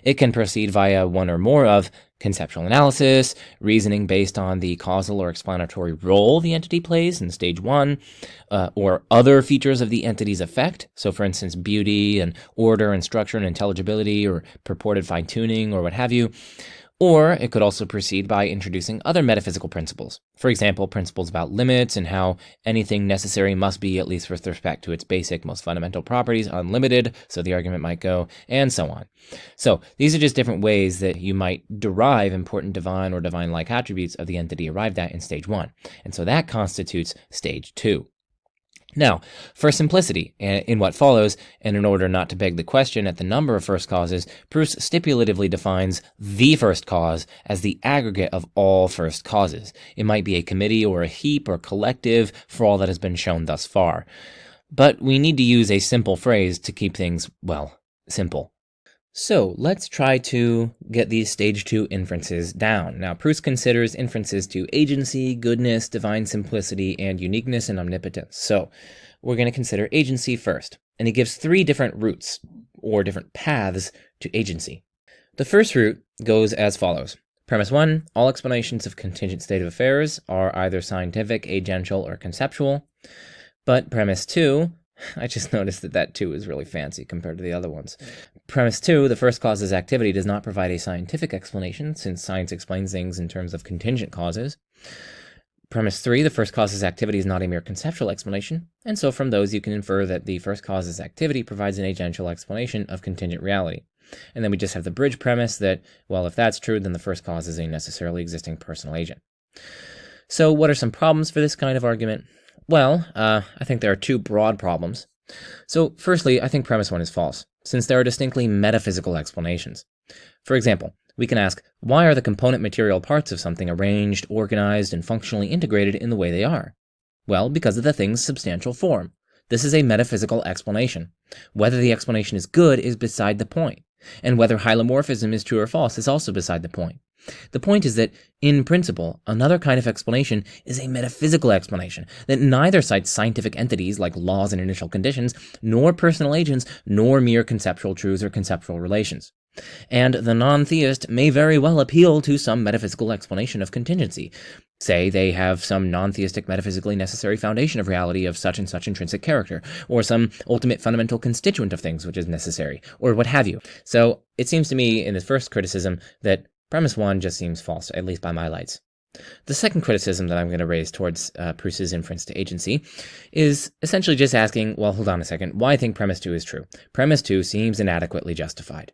It can proceed via one or more of conceptual analysis, reasoning based on the causal or explanatory role the entity plays in stage 1, or other features of the entity's effect, so for instance beauty and order and structure and intelligibility or purported fine-tuning or what have you. Or it could also proceed by introducing other metaphysical principles. For example, principles about limits and how anything necessary must be, at least with respect to its basic, most fundamental properties, unlimited, so the argument might go, and so on. So these are just different ways that you might derive important divine or divine-like attributes of the entity arrived at in stage 1. And so that constitutes stage 2. Now, for simplicity in what follows, and in order not to beg the question at the number of first causes, Pruss stipulatively defines the first cause as the aggregate of all first causes. It might be a committee or a heap or collective for all that has been shown thus far. But we need to use a simple phrase to keep things, well, simple. So let's try to get these stage 2 inferences down. Now, Pruss considers inferences to agency, goodness, divine simplicity, and uniqueness and omnipotence. So we're going to consider agency first. And he gives 3 different routes, or different paths, to agency. The first route goes as follows. Premise 1, all explanations of contingent state of affairs are either scientific, agential, or conceptual. But premise 2, I just noticed that 2 is really fancy compared to the other ones. Premise 2, the first cause's activity does not provide a scientific explanation, since science explains things in terms of contingent causes. Premise 3, the first cause's activity is not a mere conceptual explanation, and so from those you can infer that the first cause's activity provides an agential explanation of contingent reality. And then we just have the bridge premise that, well, if that's true, then the first cause is a necessarily existing personal agent. So what are some problems for this kind of argument? Well, I think there are two broad problems. So firstly, I think premise 1 is false, since there are distinctly metaphysical explanations. For example, we can ask, why are the component material parts of something arranged, organized, and functionally integrated in the way they are? Well, because of the thing's substantial form. This is a metaphysical explanation. Whether the explanation is good is beside the point, and whether hylomorphism is true or false is also beside the point. The point is that, in principle, another kind of explanation is a metaphysical explanation that neither cites scientific entities like laws and initial conditions, nor personal agents, nor mere conceptual truths or conceptual relations. And the non-theist may very well appeal to some metaphysical explanation of contingency. Say they have some non-theistic metaphysically necessary foundation of reality of such and such intrinsic character, or some ultimate fundamental constituent of things which is necessary, or what have you. So it seems to me in this first criticism that premise 1 just seems false, at least by my lights. The second criticism that I'm going to raise towards Pruss's inference to agency is essentially just asking, well, hold on a second, why I think premise 2 is true? Premise 2 seems inadequately justified.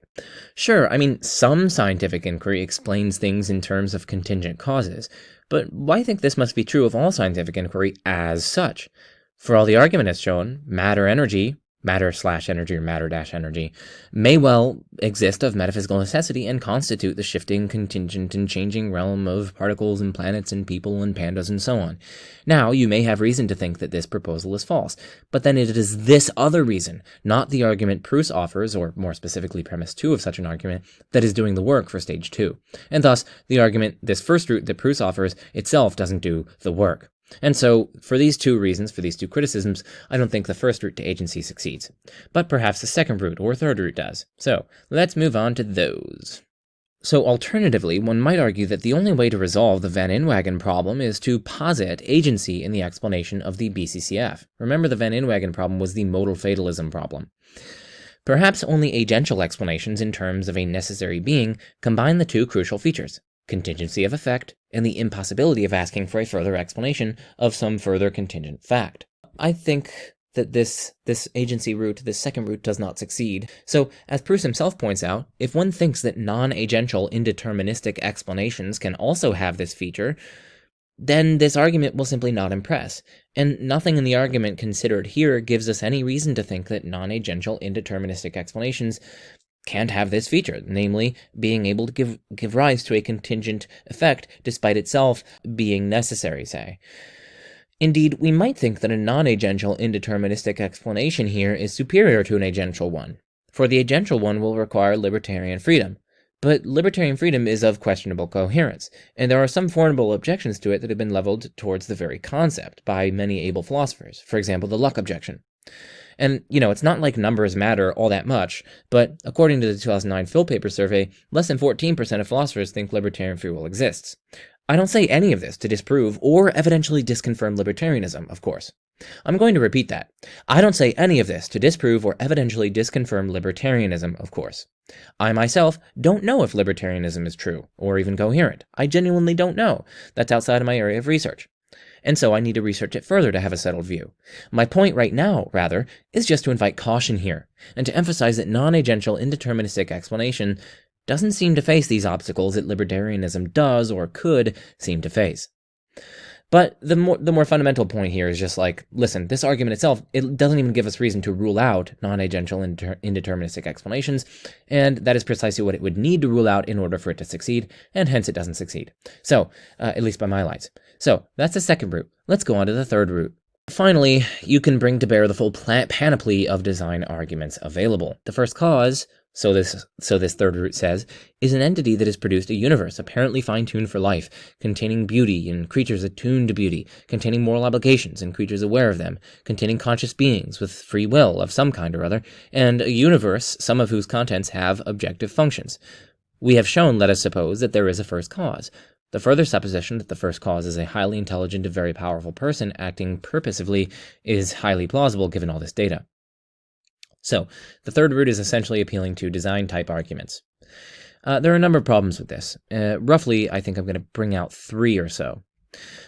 Sure, I mean, some scientific inquiry explains things in terms of contingent causes, but why think this must be true of all scientific inquiry as such? For all the argument has shown, matter-energy, matter/energy or matter-energy, may well exist of metaphysical necessity and constitute the shifting, contingent, and changing realm of particles and planets and people and pandas and so on. Now, you may have reason to think that this proposal is false, but then it is this other reason, not the argument Pruss offers, or more specifically premise 2 of such an argument, that is doing the work for stage 2. And thus, the argument, this first route that Pruss offers, itself doesn't do the work. And so, for these two reasons, for these two criticisms, I don't think the first route to agency succeeds. But perhaps the second route or third route does. So, let's move on to those. So, alternatively, one might argue that the only way to resolve the Van Inwagen problem is to posit agency in the explanation of the BCCF. Remember, the Van Inwagen problem was the modal fatalism problem. Perhaps only agential explanations in terms of a necessary being combine the two crucial features: contingency of effect, and the impossibility of asking for a further explanation of some further contingent fact. I think that this agency route, this second route, does not succeed. So, as Pruss himself points out, if one thinks that non-agential indeterministic explanations can also have this feature, then this argument will simply not impress. And nothing in the argument considered here gives us any reason to think that non-agential indeterministic explanations can't have this feature, namely being able to give rise to a contingent effect despite itself being necessary, say. Indeed, we might think that a non-agential indeterministic explanation here is superior to an agential one, for the agential one will require libertarian freedom. But libertarian freedom is of questionable coherence, and there are some formidable objections to it that have been leveled towards the very concept by many able philosophers, for example, the luck objection. And, it's not like numbers matter all that much, but according to the 2009 Phil Paper survey, less than 14% of philosophers think libertarian free will exists. I don't say any of this to disprove or evidentially disconfirm libertarianism, of course. I'm going to repeat that. I don't say any of this to disprove or evidentially disconfirm libertarianism, of course. I myself don't know if libertarianism is true, or even coherent. I genuinely don't know. That's outside of my area of research. And so I need to research it further to have a settled view. My point right now, rather, is just to invite caution here, and to emphasize that non-agential indeterministic explanation doesn't seem to face these obstacles that libertarianism does or could seem to face. But the more fundamental point here is just like, listen, this argument itself, it doesn't even give us reason to rule out non-agential indeterministic explanations, and that is precisely what it would need to rule out in order for it to succeed, and hence it doesn't succeed. So, at least by my lights. So, that's the second route. Let's go on to the third route. Finally, you can bring to bear the full panoply of design arguments available. The first cause, so this third route says, is an entity that has produced a universe apparently fine-tuned for life, containing beauty and creatures attuned to beauty, containing moral obligations and creatures aware of them, containing conscious beings with free will of some kind or other, and a universe, some of whose contents have objective functions. We have shown, let us suppose, that there is a first cause. The further supposition that the first cause is a highly intelligent and very powerful person acting purposively is highly plausible given all this data. So, the third route is essentially appealing to design-type arguments. There are a number of problems with this. Roughly, I think I'm going to bring out 3 or so.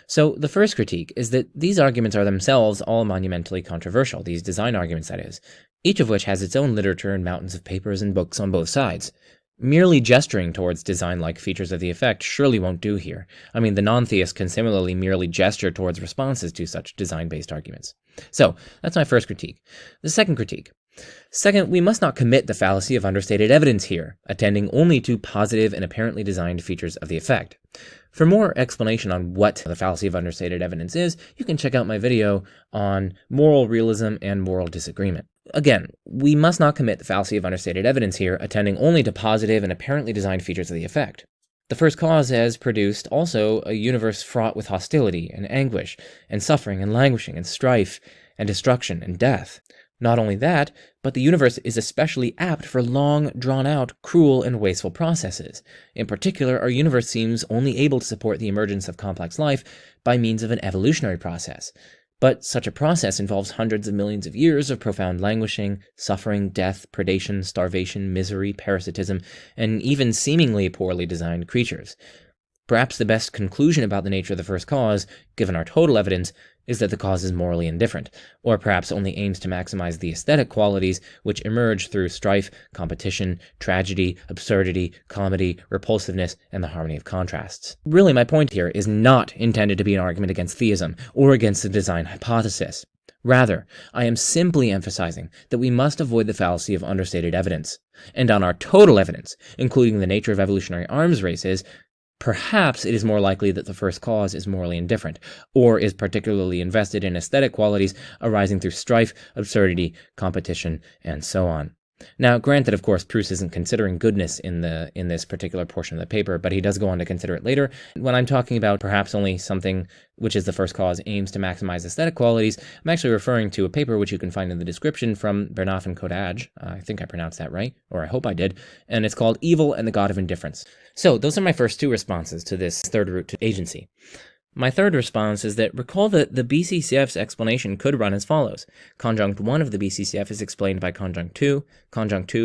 So, the first critique is that these arguments are themselves all monumentally controversial, these design arguments, that is. each of which has its own literature and mountains of papers and books on both sides. Merely gesturing towards design-like features of the effect surely won't do here. I mean, the non-theist can similarly merely gesture towards responses to such design-based arguments. So, that's my first critique. The second critique. Second, we must not commit the fallacy of understated evidence here, attending only to positive and apparently designed features of the effect. For more explanation on what the fallacy of understated evidence is, you can check out my video on moral realism and moral disagreement. Again, we must not commit the fallacy of understated evidence here, attending only to positive and apparently designed features of the effect. The first cause has produced also a universe fraught with hostility and anguish, and suffering and languishing and strife and destruction and death. Not only that, but the universe is especially apt for long, drawn-out, cruel, and wasteful processes. In particular, our universe seems only able to support the emergence of complex life by means of an evolutionary process. But such a process involves hundreds of millions of years of profound languishing, suffering, death, predation, starvation, misery, parasitism, and even seemingly poorly designed creatures. Perhaps the best conclusion about the nature of the first cause, given our total evidence, is that the cause is morally indifferent, or perhaps only aims to maximize the aesthetic qualities which emerge through strife, competition, tragedy, absurdity, comedy, repulsiveness, and the harmony of contrasts. Really, my point here is not intended to be an argument against theism, or against the design hypothesis. Rather, I am simply emphasizing that we must avoid the fallacy of understated evidence, and on our total evidence, including the nature of evolutionary arms races, perhaps it is more likely that the first cause is morally indifferent, or is particularly invested in aesthetic qualities arising through strife, absurdity, competition, and so on. Now, granted, of course, Pruss isn't considering goodness in this particular portion of the paper, but he does go on to consider it later. When I'm talking about perhaps only something which is the first cause aims to maximize aesthetic qualities, I'm actually referring to a paper which you can find in the description from Bernaf and Kodaj. I think I pronounced that right, or I hope I did, and it's called Evil and the God of Indifference. So, those are my first two responses to this third route to agency. My third response is that recall that the BCCF's explanation could run as follows. Conjunct 1 of the BCCF is explained by conjunct 2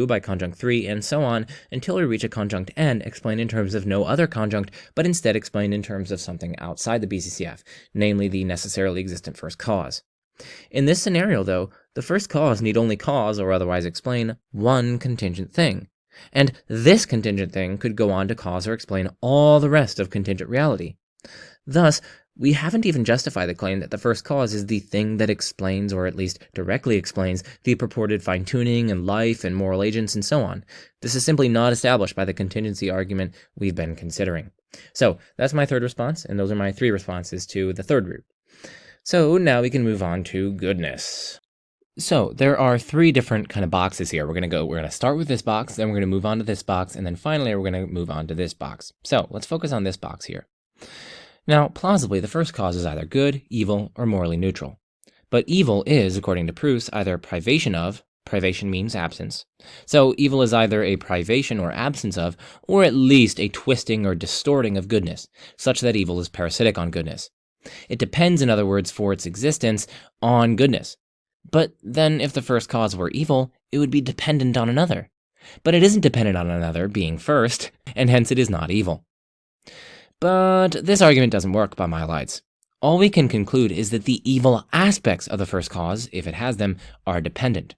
by conjunct 3, and so on, until we reach a conjunct n explained in terms of no other conjunct, but instead explained in terms of something outside the BCCF, namely the necessarily existent first cause. In this scenario, though, the first cause need only cause or otherwise explain one contingent thing, and this contingent thing could go on to cause or explain all the rest of contingent reality. Thus, we haven't even justified the claim that the first cause is the thing that explains, or at least directly explains, the purported fine-tuning and life and moral agents and so on. This is simply not established by the contingency argument we've been considering. So, that's my third response, and those are my three responses to the third route. So, now we can move on to goodness. So, there are three different kind of boxes here. We're going to start with this box, then we're going to move on to this box, and then finally we're going to move on to this box. So, let's focus on this box here. Now, plausibly, the first cause is either good, evil, or morally neutral. But evil is, according to Pruss, either privation of, privation means absence. So evil is either a privation or absence of, or at least a twisting or distorting of goodness, such that evil is parasitic on goodness. It depends, in other words, for its existence, on goodness. But then, if the first cause were evil, it would be dependent on another. But it isn't dependent on another being first, and hence it is not evil. But this argument doesn't work by my lights. All we can conclude is that the evil aspects of the first cause, if it has them, are dependent.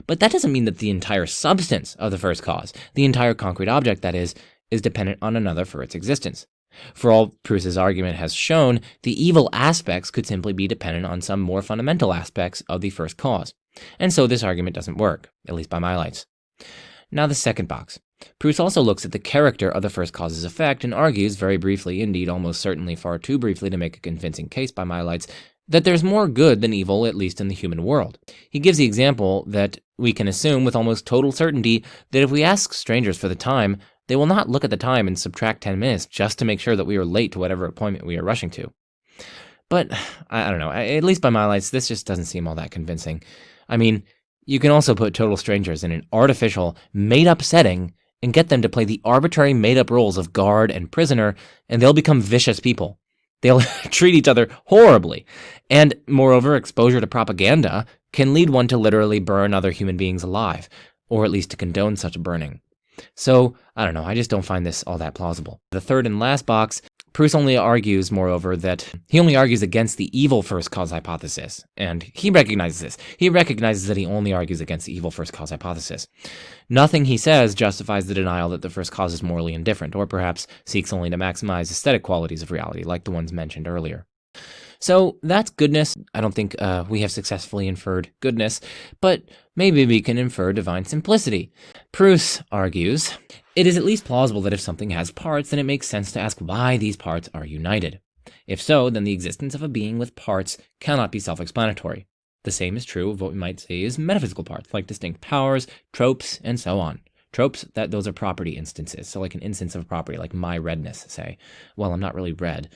But that doesn't mean that the entire substance of the first cause, the entire concrete object, that is dependent on another for its existence. For all Pruss's argument has shown, the evil aspects could simply be dependent on some more fundamental aspects of the first cause. And so this argument doesn't work, at least by my lights. Now the second box. Pruss also looks at the character of the first cause's effect and argues very briefly, indeed almost certainly far too briefly to make a convincing case by my lights, that there's more good than evil, at least in the human world. He gives the example that we can assume with almost total certainty that if we ask strangers for the time, they will not look at the time and subtract 10 minutes just to make sure that we are late to whatever appointment we are rushing to. But, I don't know, at least by my lights, this just doesn't seem all that convincing. I mean, you can also put total strangers in an artificial, made-up setting and get them to play the arbitrary made-up roles of guard and prisoner, and they'll become vicious people. They'll treat each other horribly. And, moreover, exposure to propaganda can lead one to literally burn other human beings alive, or at least to condone such burning. So, I don't know, I just don't find this all that plausible. The third and last box, Pruss only argues, moreover, that he only argues against the evil first cause hypothesis, and he recognizes this. He recognizes that he only argues against the evil first cause hypothesis. Nothing he says justifies the denial that the first cause is morally indifferent, or perhaps seeks only to maximize aesthetic qualities of reality, like the ones mentioned earlier. So that's goodness. I don't think we have successfully inferred goodness, but maybe we can infer divine simplicity. Pruss argues, it is at least plausible that if something has parts, then it makes sense to ask why these parts are united. If so, then the existence of a being with parts cannot be self-explanatory. The same is true of what we might say is metaphysical parts, like distinct powers, tropes, and so on. Tropes, those are property instances, so like an instance of a property, like my redness, say. Well, I'm not really red.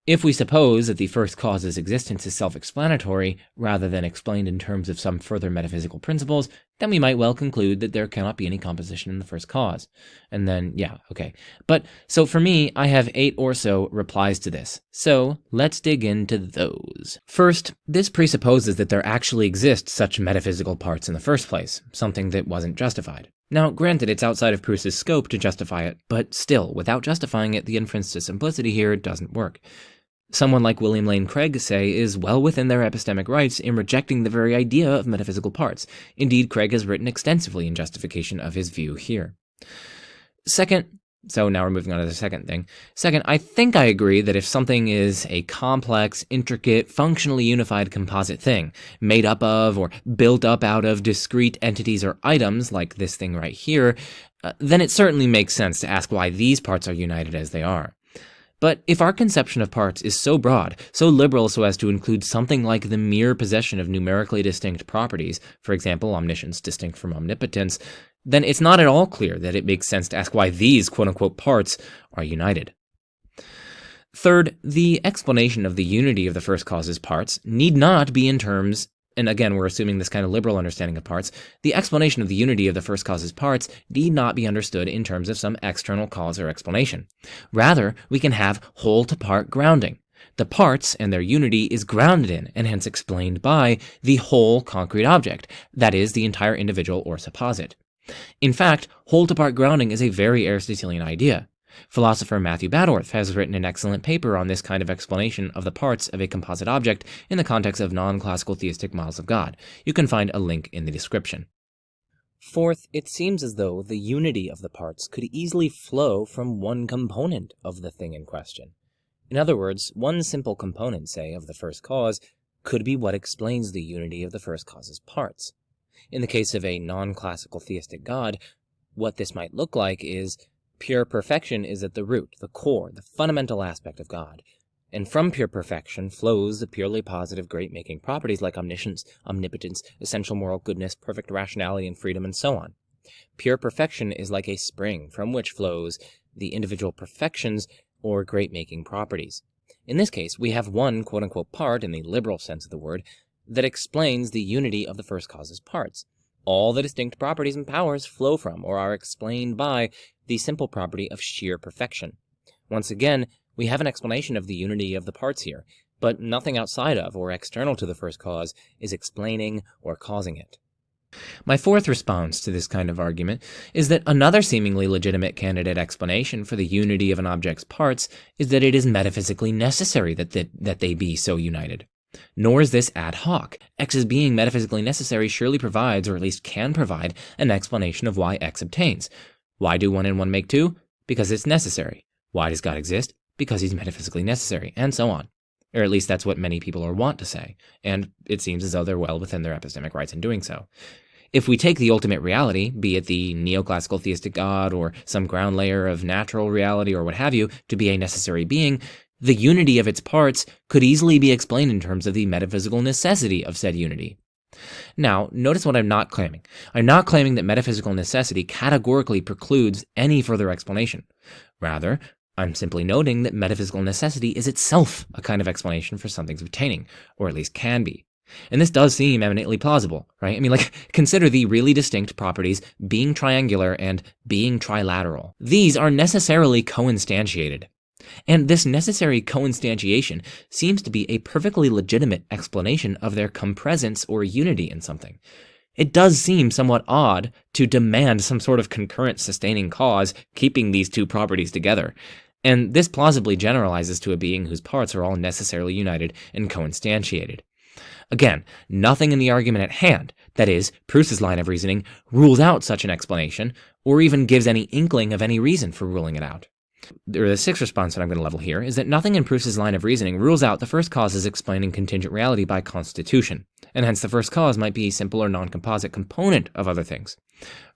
If we suppose that the first cause's existence is self-explanatory, rather than explained in terms of some further metaphysical principles, then we might well conclude that there cannot be any composition in the first cause. And then, yeah, okay. But, so for me, I have 8 or so replies to this. So, let's dig into those. First, this presupposes that there actually exist such metaphysical parts in the first place, something that wasn't justified. Now, granted, it's outside of Pruss's scope to justify it, but still, without justifying it, the inference to simplicity here doesn't work. Someone like William Lane Craig, say, is well within their epistemic rights in rejecting the very idea of metaphysical parts. Indeed, Craig has written extensively in justification of his view here. Second, so now we're moving on to the second thing. Second, I think I agree that if something is a complex, intricate, functionally unified composite thing, made up of or built up out of discrete entities or items, like this thing right here, then it certainly makes sense to ask why these parts are united as they are. But if our conception of parts is so broad, so liberal so as to include something like the mere possession of numerically distinct properties, for example, omniscience distinct from omnipotence, then it's not at all clear that it makes sense to ask why these quote-unquote parts are united. Third, the explanation of the unity of the first cause's parts need not be in terms, and again we're assuming this kind of liberal understanding of parts, the explanation of the unity of the first cause's parts need not be understood in terms of some external cause or explanation. Rather, we can have whole-to-part grounding. The parts and their unity is grounded in, and hence explained by, the whole concrete object, that is, the entire individual or supposit. In fact, whole-to-part grounding is a very Aristotelian idea. Philosopher Matthew Badorf has written an excellent paper on this kind of explanation of the parts of a composite object in the context of non-classical theistic models of God. You can find a link in the description. Fourth, it seems as though the unity of the parts could easily flow from one component of the thing in question. In other words, one simple component, say, of the first cause could be what explains the unity of the first cause's parts. In the case of a non-classical theistic God, what this might look like is pure perfection is at the root, the core, the fundamental aspect of God. And from pure perfection flows the purely positive great-making properties like omniscience, omnipotence, essential moral goodness, perfect rationality and freedom, and so on. Pure perfection is like a spring from which flows the individual perfections or great-making properties. In this case, we have one quote-unquote part, in the liberal sense of the word, that explains the unity of the first cause's parts. All the distinct properties and powers flow from, or are explained by, the simple property of sheer perfection. Once again, we have an explanation of the unity of the parts here, but nothing outside of, or external to the first cause, is explaining or causing it. My fourth response to this kind of argument is that another seemingly legitimate candidate explanation for the unity of an object's parts is that it is metaphysically necessary that they be so united. Nor is this ad hoc. X's being metaphysically necessary surely provides, or at least can provide, an explanation of why X obtains. Why do 1 and 1 make 2? Because it's necessary. Why does God exist? Because he's metaphysically necessary, and so on. Or at least that's what many people are wont to say, and it seems as though they're well within their epistemic rights in doing so. If we take the ultimate reality, be it the neoclassical theistic God or some ground layer of natural reality or what have you, to be a necessary being, the unity of its parts could easily be explained in terms of the metaphysical necessity of said unity. Now, notice what I'm not claiming. I'm not claiming that metaphysical necessity categorically precludes any further explanation. Rather, I'm simply noting that metaphysical necessity is itself a kind of explanation for something's obtaining, or at least can be. And this does seem eminently plausible, right? I mean, consider the really distinct properties being triangular and being trilateral. These are necessarily co-instantiated. And this necessary co-instantiation seems to be a perfectly legitimate explanation of their compresence or unity in something. It does seem somewhat odd to demand some sort of concurrent sustaining cause keeping these two properties together. And this plausibly generalizes to a being whose parts are all necessarily united and co-instantiated. Again, nothing in the argument at hand, that is, Pruss's line of reasoning, rules out such an explanation, or even gives any inkling of any reason for ruling it out. The sixth response that I'm going to level here is that nothing in Pruss's line of reasoning rules out the first cause's explaining contingent reality by constitution, and hence the first cause might be a simple or non-composite component of other things.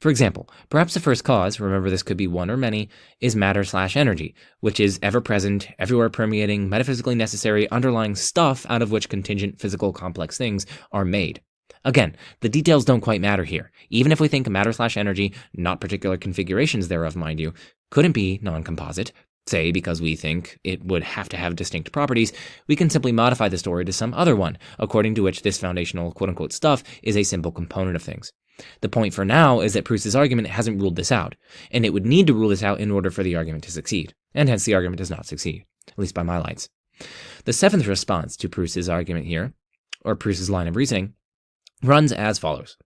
For example, perhaps the first cause, remember this could be one or many, is matter/energy, which is ever-present, everywhere permeating, metaphysically necessary, underlying stuff out of which contingent physical complex things are made. Again, the details don't quite matter here. Even if we think matter/energy, not particular configurations thereof, mind you, couldn't be non-composite, say because we think it would have to have distinct properties, we can simply modify the story to some other one, according to which this foundational quote-unquote stuff is a simple component of things. The point for now is that Pruss's argument hasn't ruled this out, and it would need to rule this out in order for the argument to succeed, and hence the argument does not succeed, at least by my lights. The seventh response to Pruss's argument here, or Pruss's line of reasoning, runs as follows.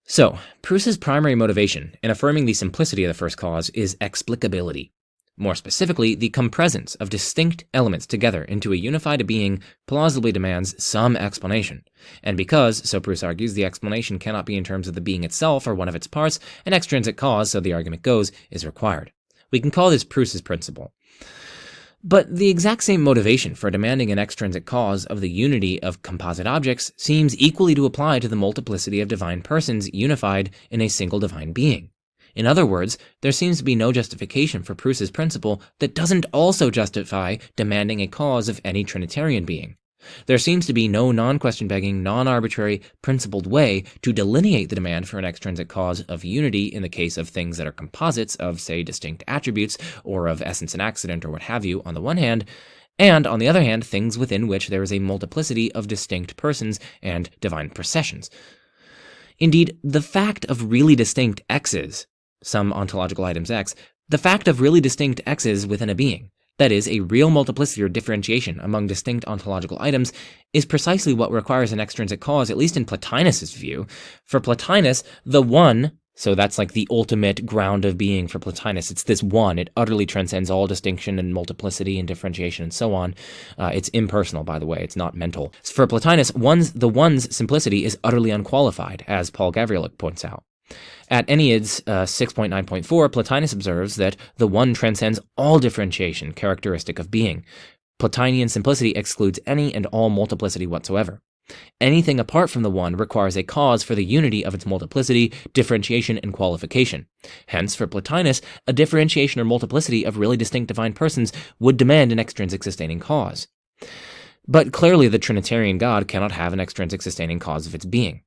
So, Pruss's primary motivation in affirming the simplicity of the first cause is explicability. More specifically, the compresence of distinct elements together into a unified being plausibly demands some explanation. And because, so Pruss argues, the explanation cannot be in terms of the being itself or one of its parts, an extrinsic cause, so the argument goes, is required. We can call this Pruss's principle. But the exact same motivation for demanding an extrinsic cause of the unity of composite objects seems equally to apply to the multiplicity of divine persons unified in a single divine being. In other words, there seems to be no justification for Pruss's principle that doesn't also justify demanding a cause of any Trinitarian being. There seems to be no non-question-begging, non-arbitrary, principled way to delineate the demand for an extrinsic cause of unity in the case of things that are composites of, say, distinct attributes, or of essence and accident, or what have you, on the one hand, and, on the other hand, things within which there is a multiplicity of distinct persons and divine processions. Indeed, the fact of really distinct x's, some ontological items x, the fact of really distinct x's within a being, that is, a real multiplicity or differentiation among distinct ontological items, is precisely what requires an extrinsic cause, at least in Plotinus' view. For Plotinus, the one, so that's like the ultimate ground of being for Plotinus, it's this one, it utterly transcends all distinction and multiplicity and differentiation and so on. It's impersonal, by the way, it's not mental. For Plotinus, the one's simplicity is utterly unqualified, as Paul Gavrielic points out. At Enneads 6.9.4, Plotinus observes that the one transcends all differentiation characteristic of being. Plotinian simplicity excludes any and all multiplicity whatsoever. Anything apart from the one requires a cause for the unity of its multiplicity, differentiation, and qualification. Hence, for Plotinus, a differentiation or multiplicity of really distinct divine persons would demand an extrinsic sustaining cause. But clearly the Trinitarian God cannot have an extrinsic sustaining cause of its being.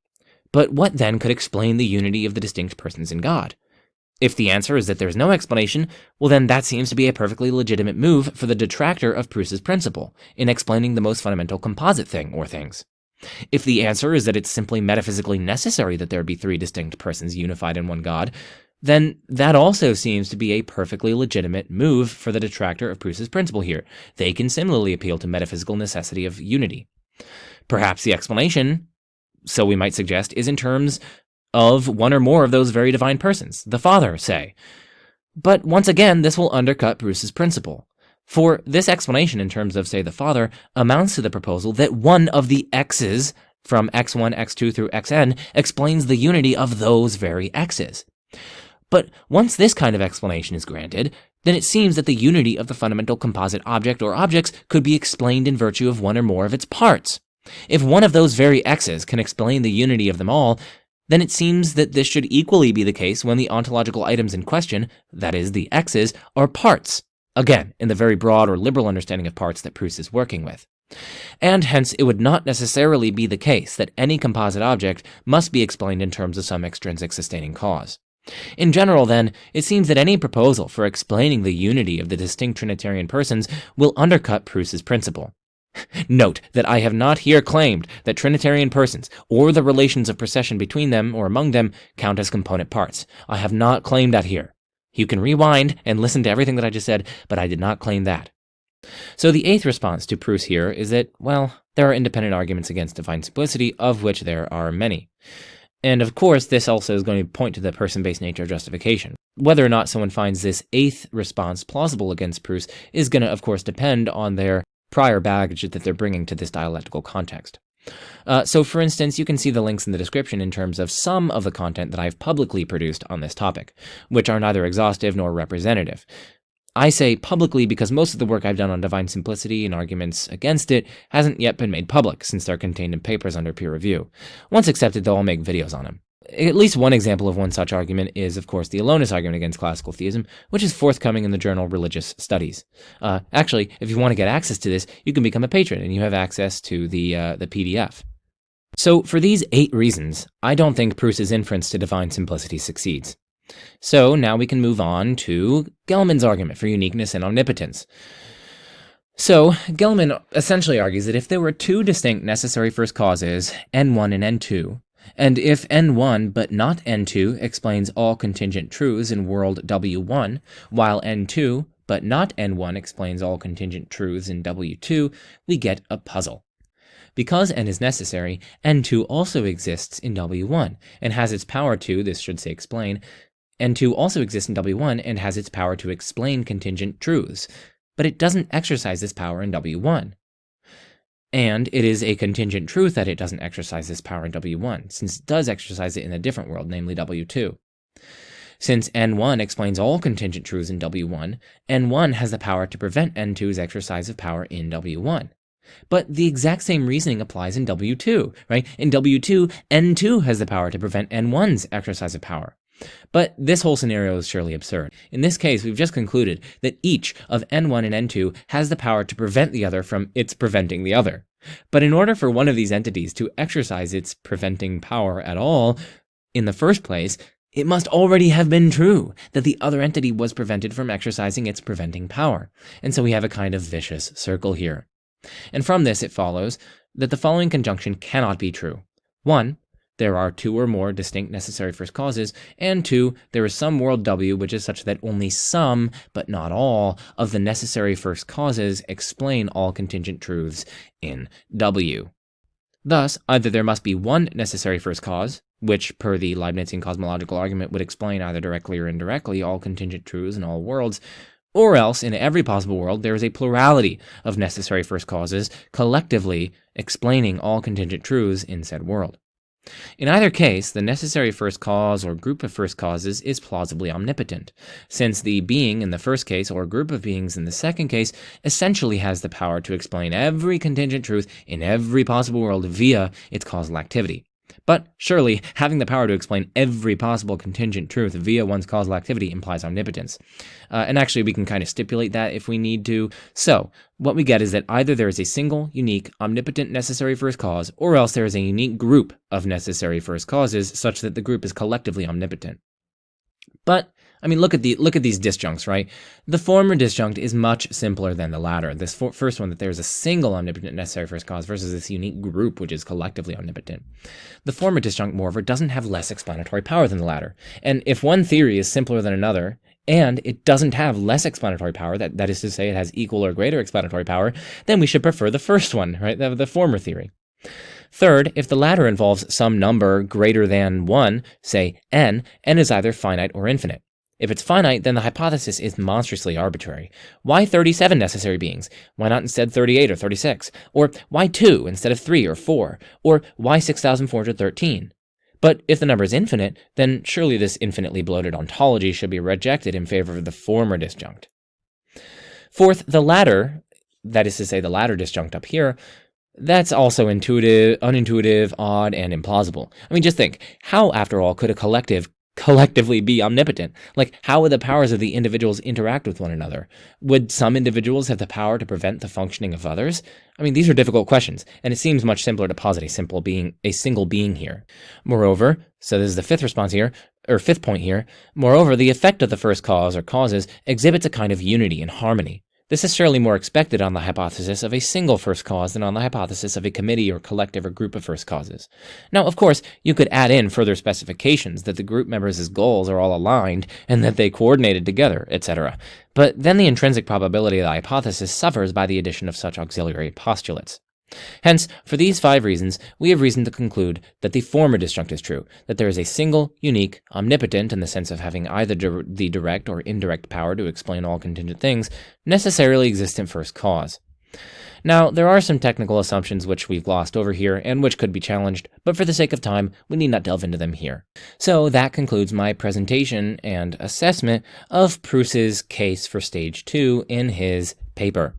But what then could explain the unity of the distinct persons in God? If the answer is that there's no explanation, well then that seems to be a perfectly legitimate move for the detractor of Pruss's principle in explaining the most fundamental composite thing or things. If the answer is that it's simply metaphysically necessary that there be three distinct persons unified in one God, then that also seems to be a perfectly legitimate move for the detractor of Pruss's principle here. They can similarly appeal to metaphysical necessity of unity. Perhaps the explanation, so we might suggest, is in terms of one or more of those very divine persons, the Father, say. But once again, this will undercut Pruss's principle. For this explanation in terms of, say, the Father, amounts to the proposal that one of the x's, from x1, x2 through xn, explains the unity of those very x's. But once this kind of explanation is granted, then it seems that the unity of the fundamental composite object or objects could be explained in virtue of one or more of its parts. If one of those very x's can explain the unity of them all, then it seems that this should equally be the case when the ontological items in question, that is, the x's, are parts. Again, in the very broad or liberal understanding of parts that Pruss is working with. And hence, it would not necessarily be the case that any composite object must be explained in terms of some extrinsic sustaining cause. In general, then, it seems that any proposal for explaining the unity of the distinct Trinitarian persons will undercut Pruss's principle. Note that I have not here claimed that Trinitarian persons, or the relations of procession between them or among them, count as component parts. I have not claimed that here. You can rewind and listen to everything that I just said, but I did not claim that. So the eighth response to Pruss here is that, well, there are independent arguments against divine simplicity, of which there are many. And of course, this also is going to point to the person-based nature of justification. Whether or not someone finds this 8th response plausible against Pruss is going to, of course, depend on their prior baggage that they're bringing to this dialectical context. So, for instance, you can see the links in the description in terms of some of the content that I've publicly produced on this topic, which are neither exhaustive nor representative. I say publicly because most of the work I've done on divine simplicity and arguments against it hasn't yet been made public, since they're contained in papers under peer review. Once accepted, though, I'll make videos on them. At least one example of one such argument is, of course, the aloneness argument against classical theism, which is forthcoming in the journal Religious Studies. Actually, if you want to get access to this, you can become a patron, and you have access to the PDF. So, for these 8 reasons, I don't think Pruss's inference to divine simplicity succeeds. So, now we can move on to Gell-Mann's argument for uniqueness and omnipotence. So, Gell-Mann essentially argues that if there were 2 distinct necessary first causes, N1 and N2, and if N1 but not N2 explains all contingent truths in world W1, while N2 but not N1 explains all contingent truths in W2, we get a puzzle. Because N is necessary, N2 also exists in W1, and has its power to, this should say explain, N2 also exists in W1 and has its power to explain contingent truths, but it doesn't exercise this power in W1. And it is a contingent truth that it doesn't exercise this power in W1, since it does exercise it in a different world, namely W2. Since N1 explains all contingent truths in W1, N1 has the power to prevent N2's exercise of power in W1. But the exact same reasoning applies in W2, right? In W2, N2 has the power to prevent N1's exercise of power. But this whole scenario is surely absurd. In this case, we've just concluded that each of N1 and N2 has the power to prevent the other from its preventing the other. But in order for one of these entities to exercise its preventing power at all, in the first place, it must already have been true that the other entity was prevented from exercising its preventing power. And so we have a kind of vicious circle here. And from this it follows that the following conjunction cannot be true. 1. There are 2 or more distinct necessary first causes, and 2. There is some world W which is such that only some, but not all, of the necessary first causes explain all contingent truths in W. Thus, either there must be one necessary first cause, which, per the Leibnizian Cosmological Argument, would explain either directly or indirectly all contingent truths in all worlds, or else, in every possible world, there is a plurality of necessary first causes, collectively explaining all contingent truths in said world. In either case, the necessary first cause or group of first causes is plausibly omnipotent, since the being in the first case or group of beings in the second case essentially has the power to explain every contingent truth in every possible world via its causal activity. But surely, having the power to explain every possible contingent truth via one's causal activity implies omnipotence. And actually, we can kind of stipulate that if we need to. So, what we get is that either there is a single, unique, omnipotent necessary first cause, or else there is a unique group of necessary first causes such that the group is collectively omnipotent. But I mean, look at these disjuncts, right? The former disjunct is much simpler than the latter. This first one, that there's a single omnipotent necessary first cause versus this unique group, which is collectively omnipotent. The former disjunct, moreover, doesn't have less explanatory power than the latter. And if one theory is simpler than another, and it doesn't have less explanatory power, that is to say it has equal or greater explanatory power, then we should prefer the first one, right? The former theory. Third, if the latter involves some number greater than 1, say n is either finite or infinite. If it's finite, then the hypothesis is monstrously arbitrary. Why 37 necessary beings? Why not instead 38 or 36? Or why 2 instead of 3 or 4? Or why 6,413? But if the number is infinite, then surely this infinitely bloated ontology should be rejected in favor of the former disjunct. Fourth, the latter, that is to say the latter disjunct up here, that's also unintuitive, odd, and implausible. I mean, just think, how, after all, could a collectively be omnipotent? Like, how would the powers of the individuals interact with one another? Would some individuals have the power to prevent the functioning of others? I mean, these are difficult questions, and it seems much simpler to posit a single being here. Moreover, so this is the fifth point here, moreover, the effect of the first cause or causes exhibits a kind of unity and harmony. This is surely more expected on the hypothesis of a single first cause than on the hypothesis of a committee or collective or group of first causes. Now, of course, you could add in further specifications that the group members' goals are all aligned and that they coordinated together, etc. But then the intrinsic probability of the hypothesis suffers by the addition of such auxiliary postulates. Hence, for these 5 reasons, we have reason to conclude that the former disjunct is true, that there is a single, unique, omnipotent, in the sense of having either the direct or indirect power to explain all contingent things, necessarily existent first cause. Now, there are some technical assumptions which we've glossed over here and which could be challenged, but for the sake of time, we need not delve into them here. So that concludes my presentation and assessment of Pruss's case for stage 2 in his paper.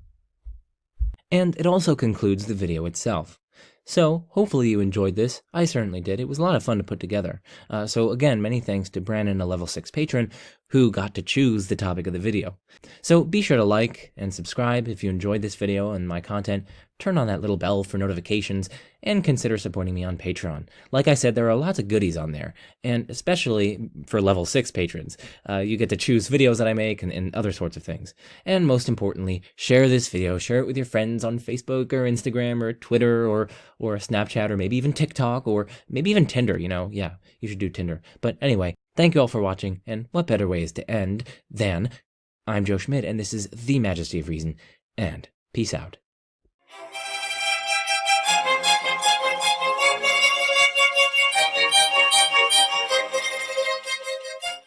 And it also concludes the video itself. So, hopefully you enjoyed this. I certainly did. It was a lot of fun to put together. So again, many thanks to Brandon, a level 6 patron, who got to choose the topic of the video. So be sure to like and subscribe if you enjoyed this video and my content. Turn on that little bell for notifications, and consider supporting me on Patreon. Like I said, there are lots of goodies on there, and especially for level 6 patrons. You get to choose videos that I make and other sorts of things. And most importantly, share this video. Share it with your friends on Facebook or Instagram or Twitter or Snapchat or maybe even TikTok or maybe even Tinder, Yeah, you should do Tinder. But anyway, thank you all for watching, and what better ways to end than I'm Joe Schmidt, and this is The Majesty of Reason, and peace out.